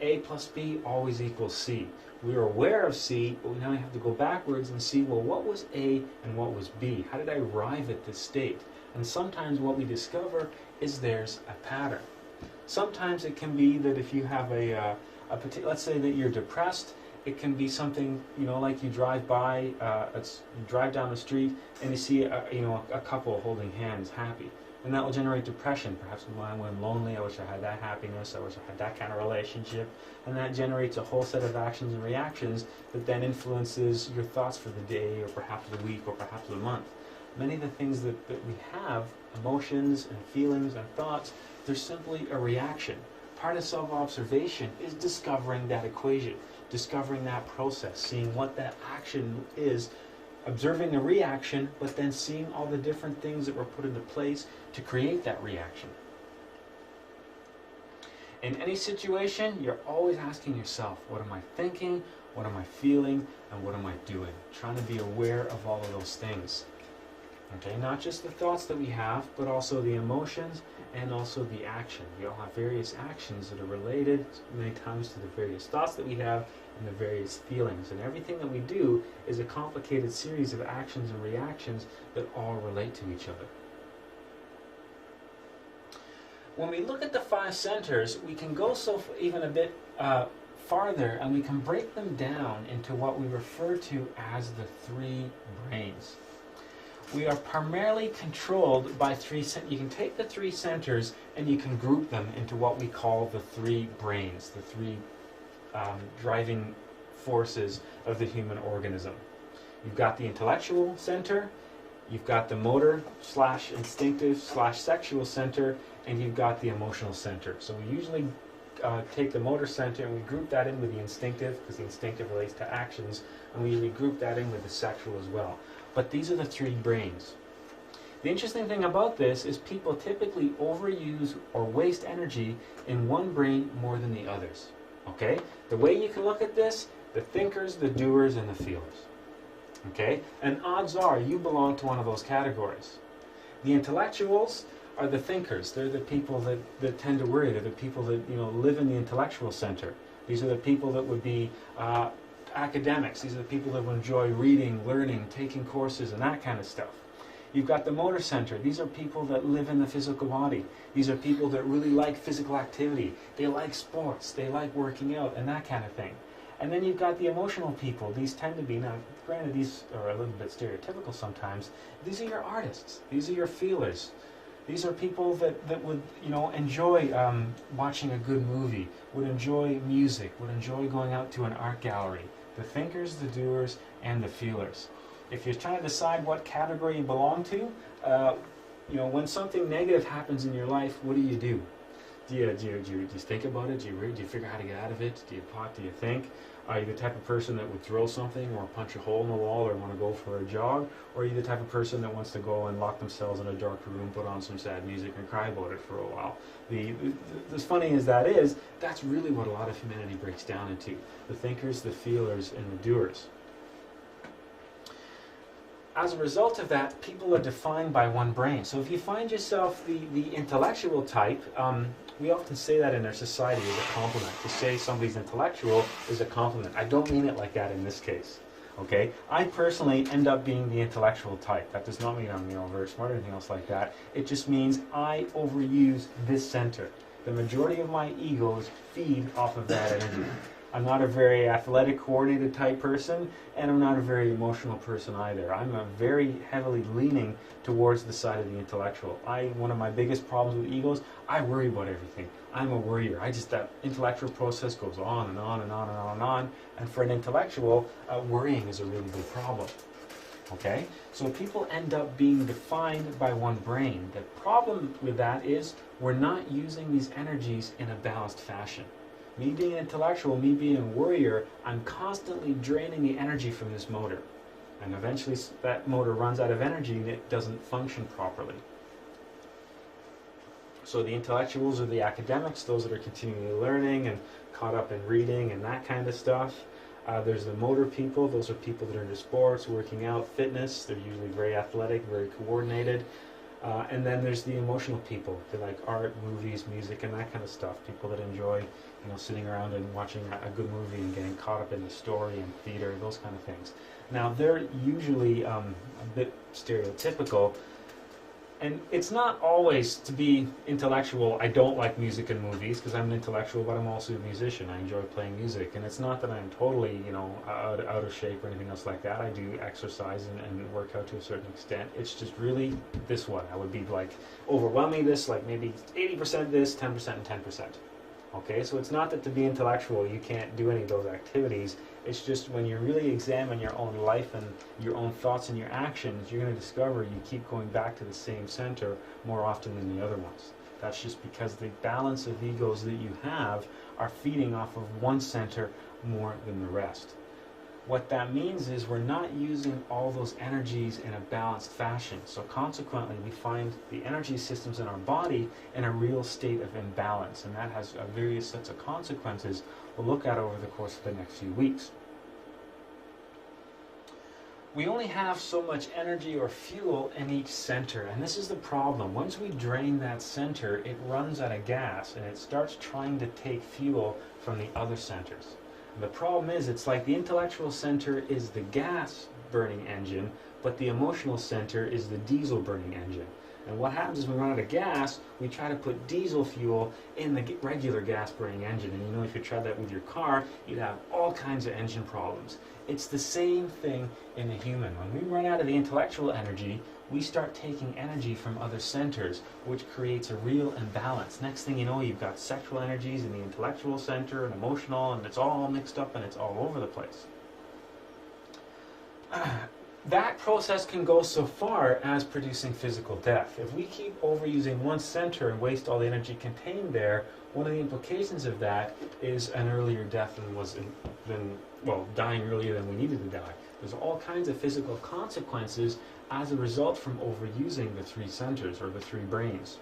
A plus B always equals C. We are aware of C, but now we have to go backwards and see, well, what was A and what was B? How did I arrive at this state? And sometimes what we discover is there's a pattern. Sometimes it can be that if you have let's say that you're depressed, it can be something, like you drive by, you drive down the street and you see a couple holding hands happy. And that will generate depression. Perhaps when I'm lonely, I wish I had that happiness, I wish I had that kind of relationship. And that generates a whole set of actions and reactions that then influences your thoughts for the day, or perhaps the week, or perhaps the month. Many of the things that we have, emotions and feelings and thoughts, they're simply a reaction. Part of self-observation is discovering that equation, discovering that process, seeing what that action is, observing the reaction, but then seeing all the different things that were put into place to create that reaction. In any situation, you're always asking yourself, what am I thinking, what am I feeling, and what am I doing? Trying to be aware of all of those things. Okay, not just the thoughts that we have, but also the emotions and also the action. We all have various actions that are related many times to the various thoughts that we have and the various feelings. And everything that we do is a complicated series of actions and reactions that all relate to each other. When we look at the 5 centers, we can go even a bit farther, and we can break them down into what we refer to as the 3 brains. We are primarily controlled by 3 centers. You can take the 3 centers and you can group them into what we call the 3 brains, the 3 driving forces of the human organism. You've got the intellectual center, you've got the motor / instinctive / sexual center, and you've got the emotional center. So we usually take the motor center and we group that in with the instinctive, because the instinctive relates to actions, and we usually group that in with the sexual as well. But these are the 3 brains. The interesting thing about this is people typically overuse or waste energy in one brain more than the others. Okay? The way you can look at this, the thinkers, the doers, and the feelers. Okay? And odds are you belong to one of those categories. The intellectuals are the thinkers. They're the people that tend to worry. They're the people that live in the intellectual center. These are the people that would be academics. These are the people that would enjoy reading, learning, taking courses, and that kind of stuff. You've got the motor center. These are people that live in the physical body. These are people that really like physical activity. They like sports. They like working out and that kind of thing. And then you've got the emotional people. These tend to be, now granted these are a little bit stereotypical sometimes, these are your artists. These are your feelers. These are people that would enjoy watching a good movie, would enjoy music, would enjoy going out to an art gallery. The thinkers, the doers, and the feelers. If you're trying to decide what category you belong to, when something negative happens in your life, what do you do? Do you think about it? Do you read? Do you figure out how to get out of it? Do you plot? Do you think? Are you the type of person that would throw something or punch a hole in the wall or want to go for a jog? Or are you the type of person that wants to go and lock themselves in a dark room, put on some sad music, and cry about it for a while? As funny as that is, that's really what a lot of humanity breaks down into. The thinkers, the feelers, and the doers. As a result of that, people are defined by one brain. So if you find yourself the intellectual type, we often say that in our society as a compliment. To say somebody's intellectual is a compliment. I don't mean it like that in this case. Okay? I personally end up being the intellectual type. That does not mean I'm very smart or anything else like that. It just means I overuse this center. The majority of my egos feed off of that energy. I'm not a very athletic, coordinated type person, and I'm not a very emotional person either. I'm a very heavily leaning towards the side of the intellectual. One of my biggest problems with egos, I worry about everything. I'm a worrier. That intellectual process goes on and on and on and on and on. And for an intellectual, worrying is a really big problem. Okay? So people end up being defined by one brain. The problem with that is we're not using these energies in a balanced fashion. Me being an intellectual, me being a worrier, I'm constantly draining the energy from this motor. And eventually that motor runs out of energy and it doesn't function properly. So the intellectuals are the academics, those that are continually learning and caught up in reading and that kind of stuff. There's the motor people, those are people that are into sports, working out, fitness. They're usually very athletic, very coordinated. And then there's the emotional people. They like art, movies, music, and that kind of stuff. People that enjoy sitting around and watching a good movie and getting caught up in the story and theater, those kind of things. Now, they're usually a bit stereotypical. And it's not always to be intellectual. I don't like music and movies because I'm an intellectual, but I'm also a musician. I enjoy playing music. And it's not that I'm totally, out of shape or anything else like that. I do exercise and work out to a certain extent. It's just really this one. I would be like overwhelming this, like maybe 80% this, 10% and 10%. Okay, so it's not that to be intellectual you can't do any of those activities. It's just when you really examine your own life and your own thoughts and your actions, you're going to discover you keep going back to the same center more often than the other ones. That's just because the balance of egos that you have are feeding off of one center more than the rest. What that means is we're not using all those energies in a balanced fashion. So consequently, we find the energy systems in our body in a real state of imbalance. And that has various sets of consequences we'll look at over the course of the next few weeks. We only have so much energy or fuel in each center, and this is the problem. Once we drain that center, it runs out of gas, and it starts trying to take fuel from the other centers. And the problem is, it's like the intellectual center is the gas-burning engine, but the emotional center is the diesel-burning engine. And what happens is when we run out of gas, we try to put diesel fuel in the regular gas-burning engine. And if you tried that with your car, you'd have all kinds of engine problems. It's the same thing in a human. When we run out of the intellectual energy, we start taking energy from other centers, which creates a real imbalance. Next thing you know, you've got sexual energies in the intellectual center and emotional, and it's all mixed up and it's all over the place. That process can go so far as producing physical death. If we keep overusing one center and waste all the energy contained there, one of the implications of that is an earlier death dying earlier than we needed to die. There's all kinds of physical consequences as a result from overusing the three centers or the three brains.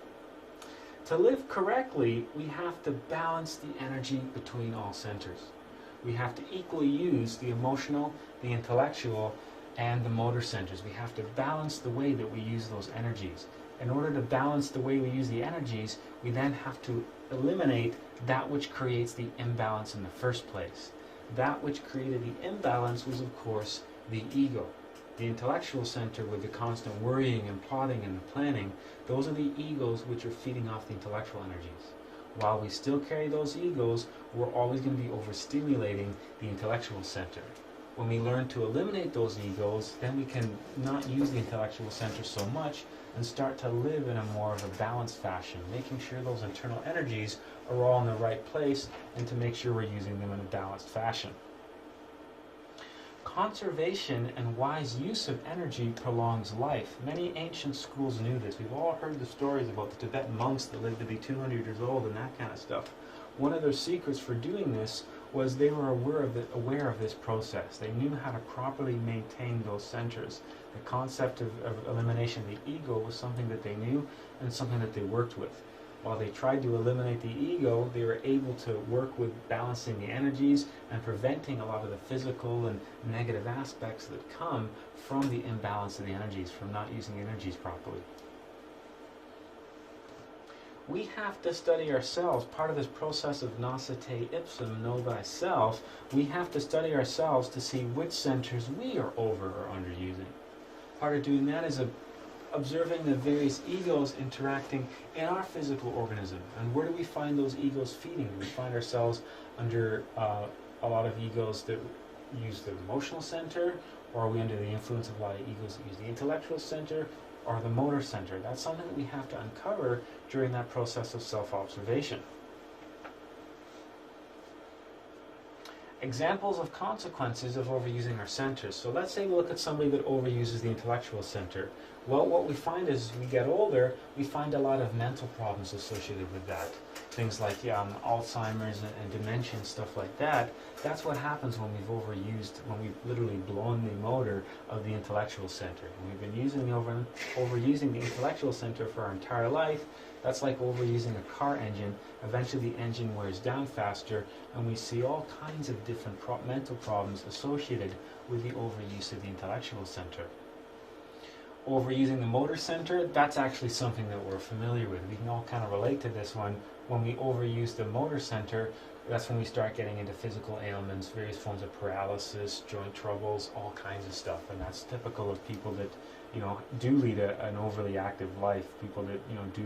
To live correctly, we have to balance the energy between all centers. We have to equally use the emotional, the intellectual, and the motor centers. We have to balance the way that we use those energies. In order to balance the way we use the energies, we then have to eliminate that which creates the imbalance in the first place. That which created the imbalance was, of course, the ego. The intellectual center with the constant worrying and plotting and the planning, those are the egos which are feeding off the intellectual energies. While we still carry those egos, we're always going to be overstimulating the intellectual center. When we learn to eliminate those egos, then we can not use the intellectual center so much and start to live in a more of a balanced fashion, making sure those internal energies are all in the right place and to make sure we're using them in a balanced fashion. Conservation and wise use of energy prolongs life. Many ancient schools knew this. We've all heard the stories about the Tibetan monks that lived to be 200 years old and that kind of stuff. One of their secrets for doing this was they were aware of this process. They knew how to properly maintain those centers. The concept of elimination of the ego was something that they knew and something that they worked with. While they tried to eliminate the ego, they were able to work with balancing the energies and preventing a lot of the physical and negative aspects that come from the imbalance of the energies, from not using the energies properly. We have to study ourselves. Part of this process of Gnosis ipsum, know thyself, we have to study ourselves to see which centers we are over or underusing. Part of doing that is observing the various egos interacting in our physical organism. And where do we find those egos feeding? We find ourselves under a lot of egos that use the emotional center, or are we under the influence of a lot of egos that use the intellectual center, or the motor center? That's something that we have to uncover during that process of self-observation. Examples of consequences of overusing our centers. So let's say we look at somebody that overuses the intellectual center. Well, what we find is, as we get older, we find a lot of mental problems associated with that. Things like Alzheimer's and dementia and stuff like that. That's what happens when we've literally blown the motor of the intellectual center. And we've been overusing the intellectual center for our entire life. That's like overusing a car engine. Eventually the engine wears down faster, and we see all kinds of different mental problems associated with the overuse of the intellectual center. Overusing the motor center, that's actually something that we're familiar with. We can all kind of relate to this one. When we overuse the motor center, that's when we start getting into physical ailments, various forms of paralysis, joint troubles, all kinds of stuff. And that's typical of people that, do lead an overly active life. People that, do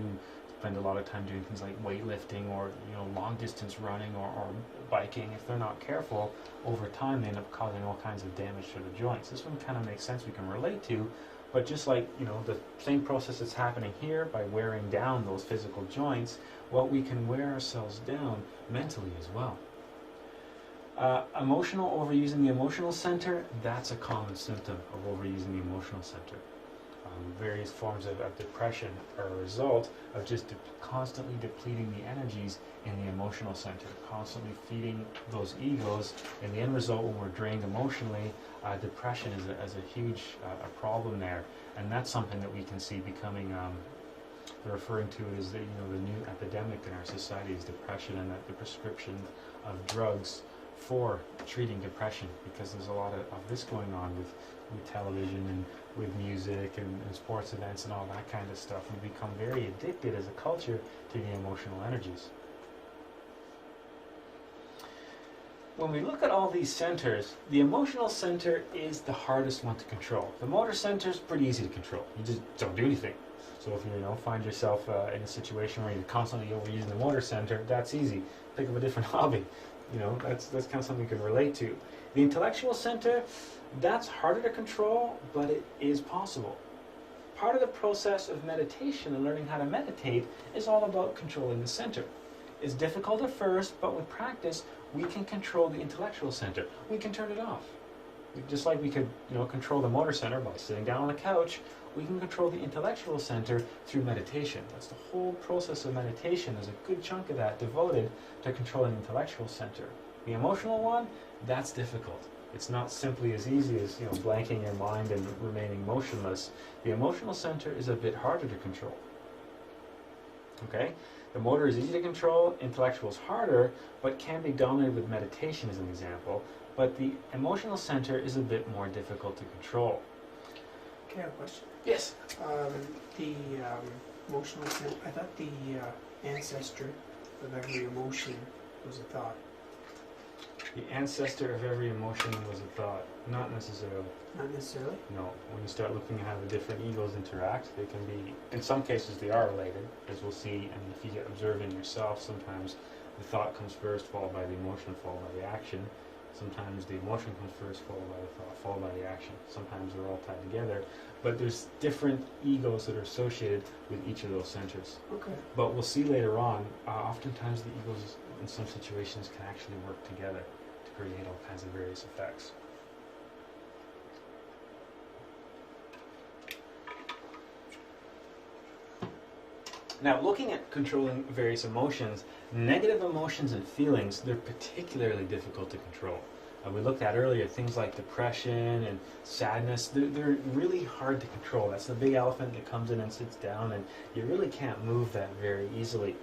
spend a lot of time doing things like weightlifting or, long distance running or biking. If they're not careful, over time they end up causing all kinds of damage to the joints. This one kind of makes sense, we can relate to. But just like, the same process that's happening here by wearing down those physical joints, well, we can wear ourselves down mentally as well. Emotional, overusing the emotional center, that's a common symptom of overusing the emotional center. Various forms of depression are a result of just constantly depleting the energies in the emotional center, constantly feeding those egos, and the end result when we're drained emotionally, depression is a huge problem there, and that's something that we can see becoming, they're referring to it as the new epidemic in our society is depression, and that the prescription of drugs for treating depression, because there's a lot of this going on with television and with music and sports events and all that kind of stuff. We become very addicted as a culture to the emotional energies. When we look at all these centers, the emotional center is the hardest one to control. The motor center is pretty easy to control. You just don't do anything. So if you find yourself in a situation where you're constantly overusing the motor center, that's easy. Pick up a different hobby. That's kind of something you can relate to. The intellectual center, that's harder to control, but it is possible. Part of the process of meditation and learning how to meditate is all about controlling the center. It's difficult at first, but with practice, we can control the intellectual center. We can turn it off. Just like we could, control the motor center by sitting down on the couch, we can control the intellectual center through meditation. That's the whole process of meditation. There's a good chunk of that devoted to controlling the intellectual center. The emotional one, that's difficult. It's not simply as easy as, blanking your mind and remaining motionless. The emotional center is a bit harder to control. Okay? The motor is easy to control, intellectual is harder, but can be dominated with meditation as an example. But the emotional center is a bit more difficult to control. Okay, I have a question. Yes? The emotional center, I thought the ancestor of every emotion was a thought. The ancestor of every emotion was a thought. Not necessarily. Not necessarily? No. When you start looking at how the different egos interact, they can be, in some cases they are related, as we'll see. And if you get observing yourself, sometimes the thought comes first, followed by the emotion, followed by the action. Sometimes the emotion comes first, followed by the thought, followed by the action. Sometimes they're all tied together. But there's different egos that are associated with each of those centers. Okay. But we'll see later on, oftentimes the egos in some situations can actually work together to create all kinds of various effects. Now, looking at controlling various emotions, negative emotions and feelings, they're particularly difficult to control. We looked at earlier things like depression and sadness, they're really hard to control. That's the big elephant that comes in and sits down, and you really can't move that very easily.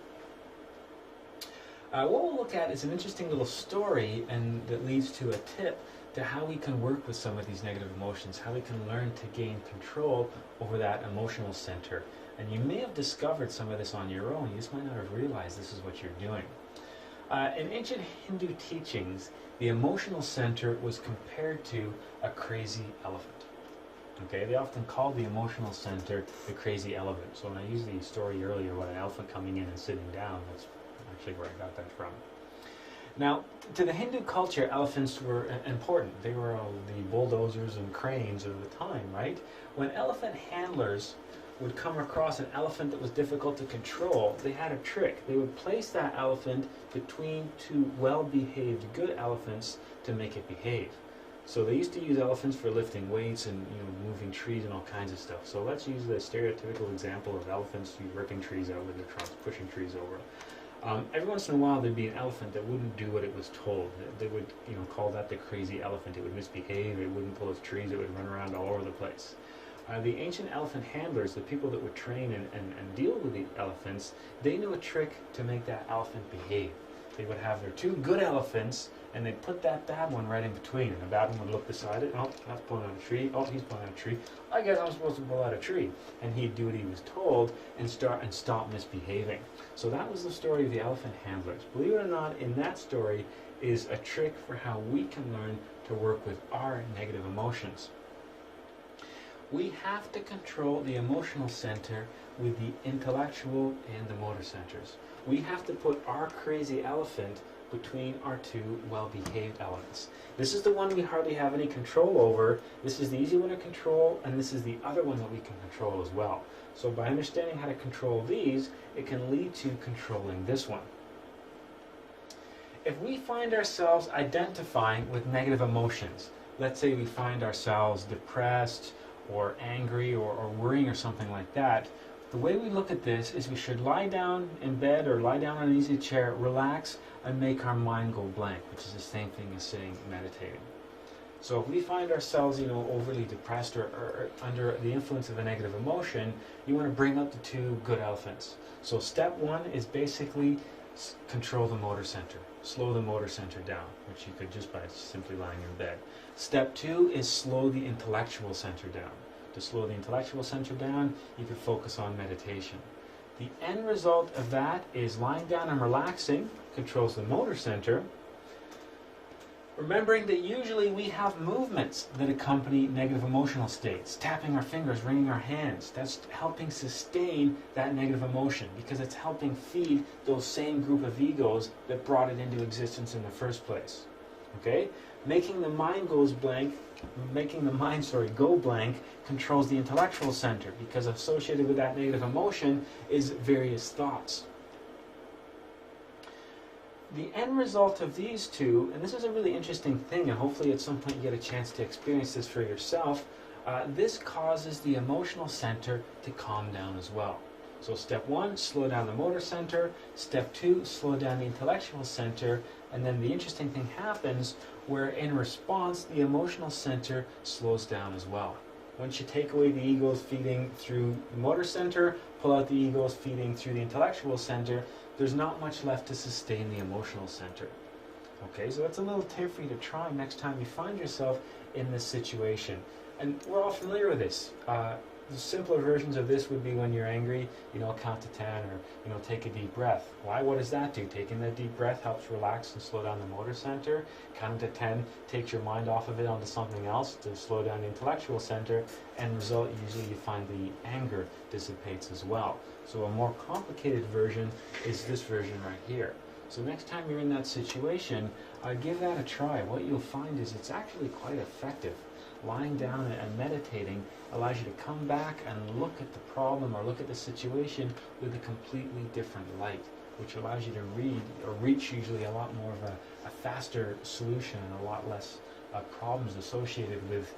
What we'll look at is an interesting little story, and that leads to a tip to how we can work with some of these negative emotions, how we can learn to gain control over that emotional center. And you may have discovered some of this on your own. You just might not have realized this is what you're doing. In ancient Hindu teachings, the emotional center was compared to a crazy elephant. Okay, they often called the emotional center the crazy elephant. So when I used the story earlier about an elephant coming in and sitting down, that's actually where I got that from. Now, to the Hindu culture, elephants were important. They were all the bulldozers and cranes of the time, right? When elephant handlers would come across an elephant that was difficult to control, they had a trick. They would place that elephant between two well-behaved good elephants to make it behave. So they used to use elephants for lifting weights and moving trees and all kinds of stuff. So let's use the stereotypical example of elephants ripping trees out with their trunks, pushing trees over. Every once in a while there'd be an elephant that wouldn't do what it was told. They would call that the crazy elephant. It would misbehave, it wouldn't pull its trees, it would run around all over the place. The ancient elephant handlers, the people that would train and deal with the elephants, they knew a trick to make that elephant behave. They would have their two good elephants, and they'd put that bad one right in between. And the bad one would look beside it. Oh, that's pulling out a tree. Oh, he's pulling out a tree. I guess I'm supposed to pull out a tree. And he'd do what he was told and stop misbehaving. So that was the story of the elephant handlers. Believe it or not, in that story is a trick for how we can learn to work with our negative emotions. We have to control the emotional center with the intellectual and the motor centers. We have to put our crazy elephant between our two well-behaved elements. This is the one we hardly have any control over. This is the easy one to control, and this is the other one that we can control as well. So by understanding how to control these, it can lead to controlling this one. If we find ourselves identifying with negative emotions, let's say we find ourselves depressed or angry or worrying or something like that, the way we look at this is we should lie down in bed or lie down on an easy chair, relax, and make our mind go blank, which is the same thing as sitting meditating. So if we find ourselves, overly depressed or under the influence of a negative emotion, you want to bring up the two good elephants. So step one is basically control the motor center. Slow the motor center down, which you could just by simply lying in bed. Step two is slow the intellectual center down. To slow the intellectual center down, you could focus on meditation. The end result of that is lying down and relaxing, controls the motor center. Remembering that usually we have movements that accompany negative emotional states. Tapping our fingers, wringing our hands. That's helping sustain that negative emotion because it's helping feed those same group of egos that brought it into existence in the first place. Okay? Making the mind go blank controls the intellectual center because associated with that negative emotion is various thoughts. The end result of these two, and this is a really interesting thing, and hopefully at some point you get a chance to experience this for yourself, this causes the emotional center to calm down as well. So step one, slow down the motor center. Step two, slow down the intellectual center. And then the interesting thing happens where in response, the emotional center slows down as well. Once you take away the egos feeding through the motor center, pull out the egos feeding through the intellectual center, there's not much left to sustain the emotional center. Okay, so that's a little tip for you to try next time you find yourself in this situation. And we're all familiar with this. The simpler versions of this would be when you're angry, count to 10 or, take a deep breath. Why? What does that do? Taking that deep breath helps relax and slow down the motor center. Counting to 10 takes your mind off of it onto something else to slow down the intellectual center, and result, usually you find the anger dissipates as well. So a more complicated version is this version right here. So next time you're in that situation, give that a try. What you'll find is it's actually quite effective. Lying down and meditating allows you to come back and look at the problem or look at the situation with a completely different light, which allows you to reach usually a lot more of a faster solution and a lot less problems associated with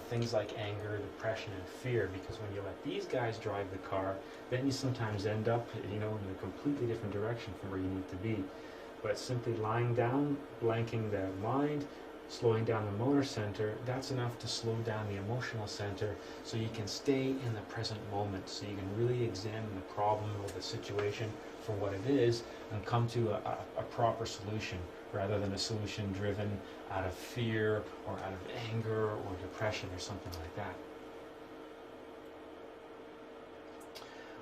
things like anger, depression, and fear. Because when you let these guys drive the car, then you sometimes end up in a completely different direction from where you need to be. But simply lying down, blanking the mind, slowing down the motor center, that's enough to slow down the emotional center so you can stay in the present moment, so you can really examine the problem or the situation for what it is and come to a proper solution rather than a solution driven out of fear or out of anger or depression or something like that.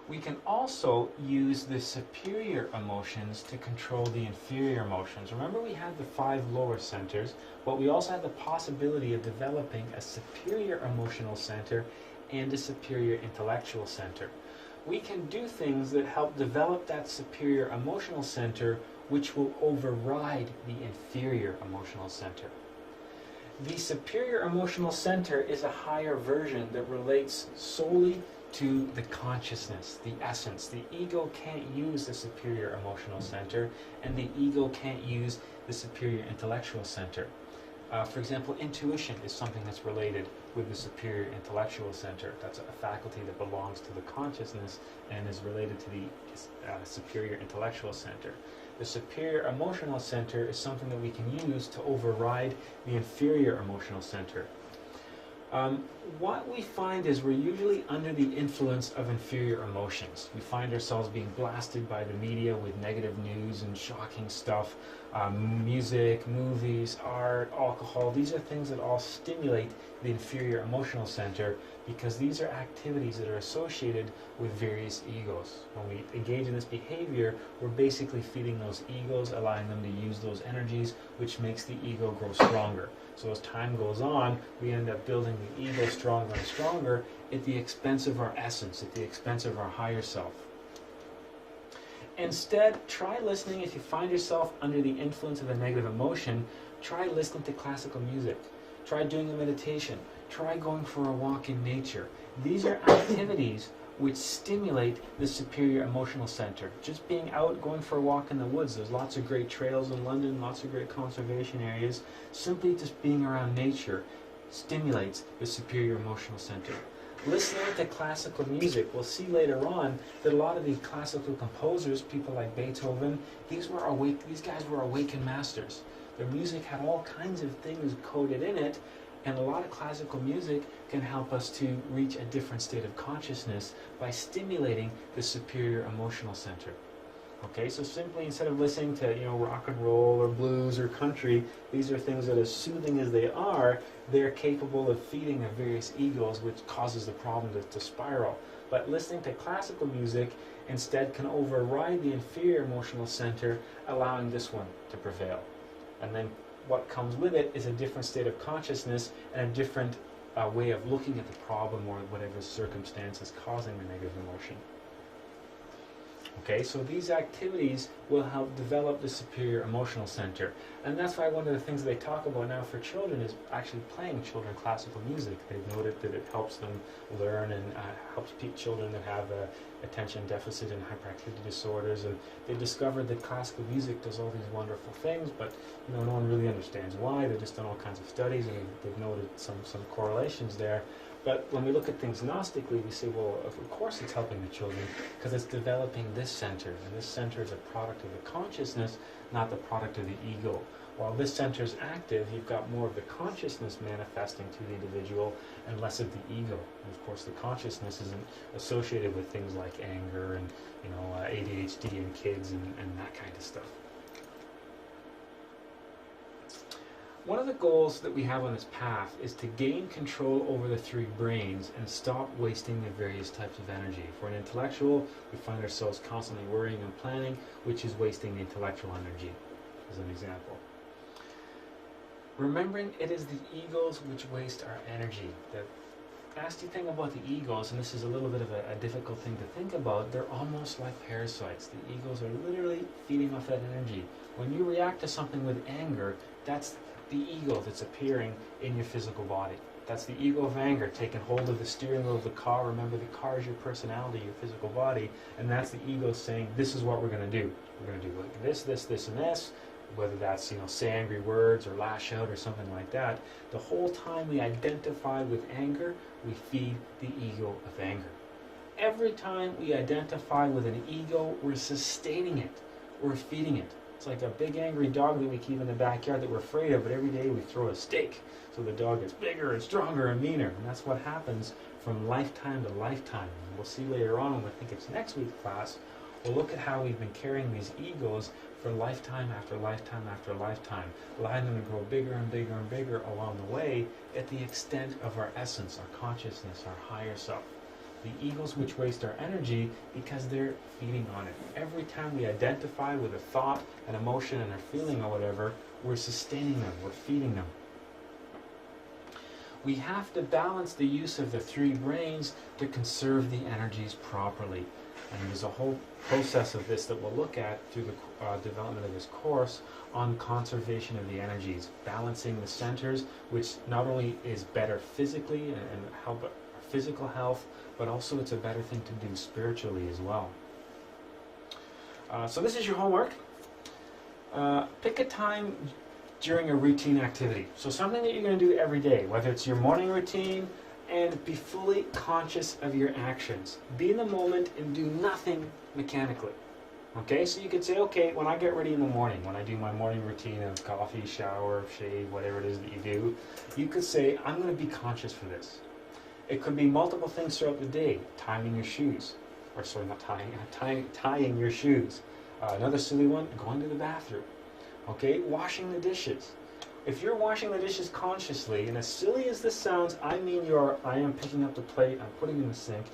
We can also use the superior emotions to control the inferior emotions. Remember, we had the 5 lower centers, but we also had the possibility of developing a superior emotional center and a superior intellectual center. We can do things that help develop that superior emotional center, which will override the inferior emotional center. The superior emotional center is a higher version that relates solely to the consciousness, the essence. The ego can't use the superior emotional center, and the ego can't use the superior intellectual center. For example, intuition is something that's related with the superior intellectual center. That's a faculty that belongs to the consciousness and is related to the superior intellectual center. The superior emotional center is something that we can use to override the inferior emotional center. What we find is we're usually under the influence of inferior emotions. We find ourselves being blasted by the media with negative news and shocking stuff. Music, movies, art, alcohol, these are things that all stimulate the inferior emotional center because these are activities that are associated with various egos. When we engage in this behavior, we're basically feeding those egos, allowing them to use those energies, which makes the ego grow stronger. So as time goes on, we end up building the ego stronger and stronger at the expense of our essence, at the expense of our higher self. Instead, try listening. If you find yourself under the influence of a negative emotion, try listening to classical music. Try doing a meditation. Try going for a walk in nature. These are activities which stimulate the superior emotional center. Just being out, going for a walk in the woods. There's lots of great trails in London, lots of great conservation areas. Simply just being around nature stimulates the superior emotional center. Listening to classical music, we'll see later on that a lot of these classical composers, people like Beethoven, these guys were awakened masters. Their music had all kinds of things coded in it, and a lot of classical music can help us to reach a different state of consciousness by stimulating the superior emotional center. Okay, so simply instead of listening to rock and roll or blues or country, these are things that, as soothing as they are, they're capable of feeding the various egos, which causes the problem to spiral. But listening to classical music instead can override the inferior emotional center, allowing this one to prevail. And then what comes with it is a different state of consciousness and a different way of looking at the problem or whatever circumstance is causing the negative emotion. Okay, so these activities will help develop the superior emotional center. And that's why one of the things they talk about now for children is actually playing children classical music. They've noted that it helps them learn and helps children that have attention deficit and hyperactivity disorders. And they discovered that classical music does all these wonderful things, but no one really understands why. They've just done all kinds of studies and they've noted some correlations there. But when we look at things Gnostically, we say, well, of course it's helping the children because it's developing this center. And this center is a product of the consciousness, not the product of the ego. While this center is active, you've got more of the consciousness manifesting to the individual and less of the ego. And of course, the consciousness isn't associated with things like anger and ADHD in kids and that kind of stuff. One of the goals that we have on this path is to gain control over the three brains and stop wasting the various types of energy. For an intellectual, we find ourselves constantly worrying and planning, which is wasting the intellectual energy, as an example. Remembering it is the egos which waste our energy. The nasty thing about the egos, and this is a little bit of a difficult thing to think about, they're almost like parasites. The egos are literally feeding off that energy. When you react to something with anger, that's the ego that's appearing in your physical body. That's the ego of anger taking hold of the steering wheel of the car. Remember, the car is your personality, your physical body, and that's the ego saying, this is what we're going to do. We're going to do like this, this, this, and this, whether that's, say angry words or lash out or something like that. The whole time we identify with anger, we feed the ego of anger. Every time we identify with an ego, we're sustaining it. We're feeding it. It's like a big angry dog that we keep in the backyard that we're afraid of, but every day we throw a steak. So the dog gets bigger and stronger and meaner. And that's what happens from lifetime to lifetime. And we'll see later on, when I think it's next week's class, we'll look at how we've been carrying these egos for lifetime after lifetime after lifetime, allowing them to grow bigger and bigger and bigger along the way at the extent of our essence, our consciousness, our higher self. The egos which waste our energy because they're feeding on it. Every time we identify with a thought, an emotion, and a feeling or whatever, we're sustaining them, we're feeding them. We have to balance the use of the three brains to conserve the energies properly. And there's a whole process of this that we'll look at through the development of this course on conservation of the energies, balancing the centers, which not only is better physically and help our physical health, but also it's a better thing to do spiritually as well. So this is your homework. Pick a time during a routine activity. So something that you're going to do every day, whether it's your morning routine, and be fully conscious of your actions. Be in the moment and do nothing mechanically. Okay, so you could say, okay, when I get ready in the morning, when I do my morning routine of coffee, shower, shave, whatever it is that you do, you could say, I'm going to be conscious for this. It could be multiple things throughout the day. Tying your shoes. Or sorry, not tying your shoes. Another silly one, going to the bathroom. Okay, washing the dishes. If you're washing the dishes consciously, and as silly as this sounds, I mean I am picking up the plate, I'm putting it in the sink,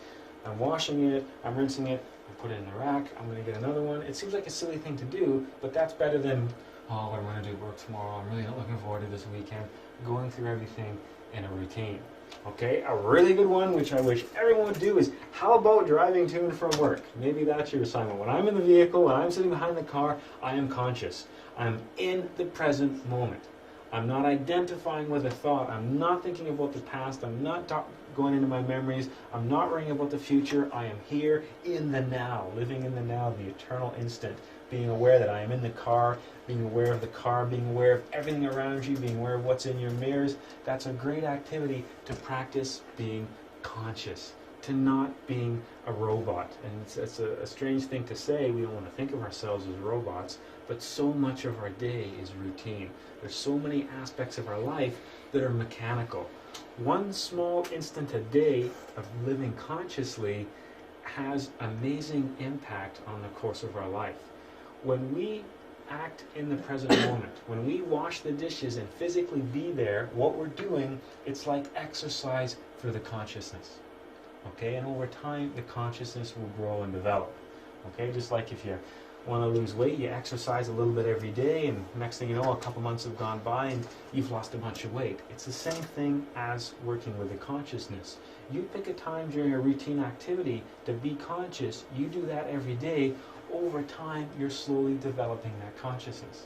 I'm washing it, I'm rinsing it, I put it in the rack, I'm going to get another one. It seems like a silly thing to do, but that's better than, oh, what am I going to do at work tomorrow? I'm really not looking forward to this weekend. Going through everything in a routine. Okay, a really good one, which I wish everyone would do, is how about driving to and from work? Maybe that's your assignment. When I'm in the vehicle, when I'm sitting behind the car, I am conscious. I'm in the present moment. I'm not identifying with a thought. I'm not thinking about the past. I'm not going into my memories. I'm not worrying about the future. I am here in the now, living in the now, the eternal instant, being aware that I am in the car, being aware of the car, being aware of everything around you, being aware of what's in your mirrors. That's a great activity to practice being conscious, to not being a robot. And it's a strange thing to say. We don't want to think of ourselves as robots, but so much of our day is routine. There's so many aspects of our life that are mechanical. One small instant a day of living consciously has amazing impact on the course of our life. When we act in the present moment, when we wash the dishes and physically be there, what we're doing, it's like exercise for the consciousness. Okay, and over time, the consciousness will grow and develop. Okay, just like if you want to lose weight, you exercise a little bit every day, and next thing you know, a couple months have gone by and you've lost a bunch of weight. It's the same thing as working with the consciousness. You pick a time during a routine activity to be conscious, you do that every day. Over time, you're slowly developing that consciousness.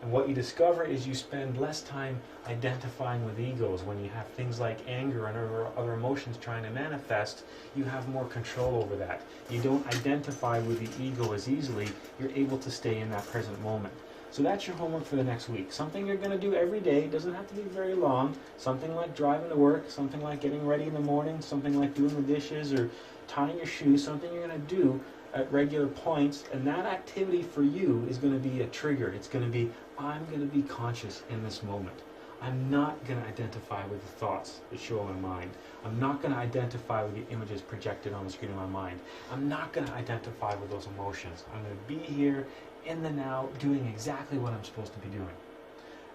And what you discover is you spend less time identifying with egos. When you have things like anger and other emotions trying to manifest, you have more control over that. You don't identify with the ego as easily. You're able to stay in that present moment. So that's your homework for the next week. Something you're going to do every day. It doesn't have to be very long. Something like driving to work, something like getting ready in the morning, something like doing the dishes or tying your shoes, something you're going to do at regular points, and that activity for you is going to be a trigger. It's going to be, I'm going to be conscious in this moment. I'm not going to identify with the thoughts that show in my mind. I'm not going to identify with the images projected on the screen in my mind. I'm not going to identify with those emotions. I'm going to be here in the now doing exactly what I'm supposed to be doing.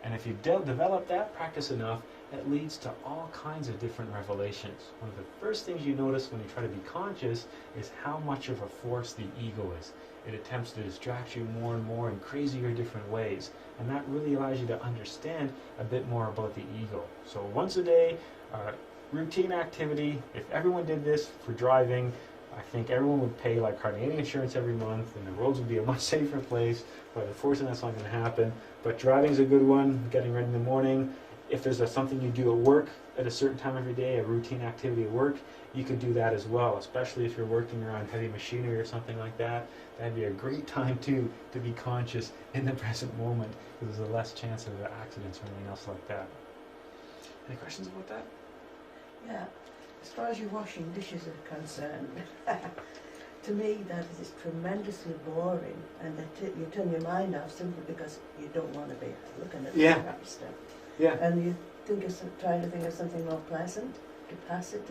And if you develop that practice enough, it leads to all kinds of different revelations. One of the first things you notice when you try to be conscious is how much of a force the ego is. It attempts to distract you more and more in crazier different ways. And that really allows you to understand a bit more about the ego. So once a day, routine activity. If everyone did this for driving, I think everyone would pay like hardly any insurance every month, and the roads would be a much safer place. But unfortunately, that's not going to happen. But driving's a good one. Getting ready in the morning. If there's something you do at work at a certain time every day, a routine activity at work, you could do that as well, especially if you're working around heavy machinery or something like that. That'd be a great time too to be conscious in the present moment, because there's a less chance of accidents or anything else like that. Any questions about that? Yeah, as far as your washing dishes are concerned, to me that is tremendously boring, and that you turn your mind off simply because you don't want to be looking at Yeah. the crap stuff. Yeah. And you trying to think of something more pleasant to pass it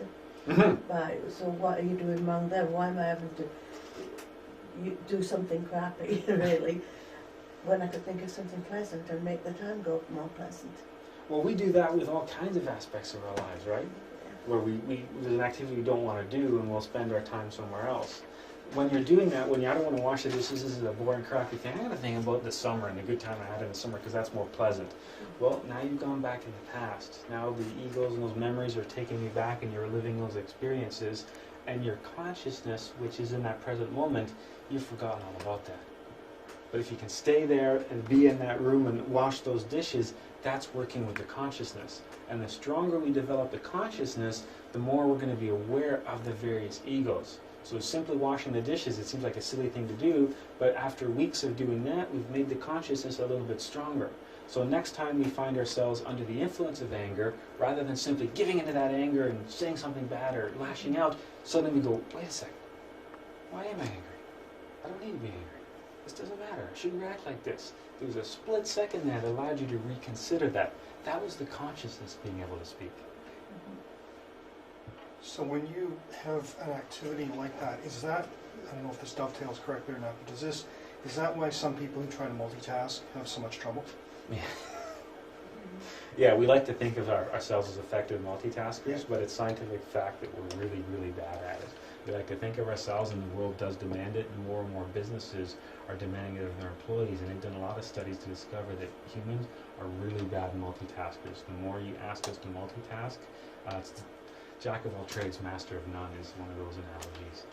by. So what are you doing among them? Why am I having to do something crappy, really, when I could think of something pleasant and make the time go more pleasant? Well, we do that with all kinds of aspects of our lives, right? Where there's an activity we don't want to do, and we'll spend our time somewhere else. When you're doing that, when I don't want to wash the dishes, this is a boring, crappy thing. I got to think about the summer and the good time I had in the summer because that's more pleasant. Well, now you've gone back in the past. Now the egos and those memories are taking you back, and you're living those experiences, and your consciousness, which is in that present moment, you've forgotten all about that. But if you can stay there and be in that room and wash those dishes, that's working with the consciousness. And the stronger we develop the consciousness, the more we're going to be aware of the various egos. So simply washing the dishes, it seems like a silly thing to do, but after weeks of doing that, we've made the consciousness a little bit stronger. So next time we find ourselves under the influence of anger, rather than simply giving into that anger and saying something bad or lashing out, suddenly we go, wait a second, why am I angry? I don't need to be angry. This doesn't matter. I shouldn't react like this. There was a split second there that allowed you to reconsider that. That was the consciousness being able to speak. So when you have an activity like that, is that, I don't know if this dovetails correctly or not, but is that why some people who try to multitask have so much trouble? Yeah. Yeah, we like to think of ourselves as effective multitaskers, Yeah. but it's scientific fact that we're really, really bad at it. We like to think of ourselves, and the world does demand it, and more businesses are demanding it of their employees, and they've done a lot of studies to discover that humans are really bad multitaskers. The more you ask us to multitask, it's the jack of all trades, master of none is one of those analogies.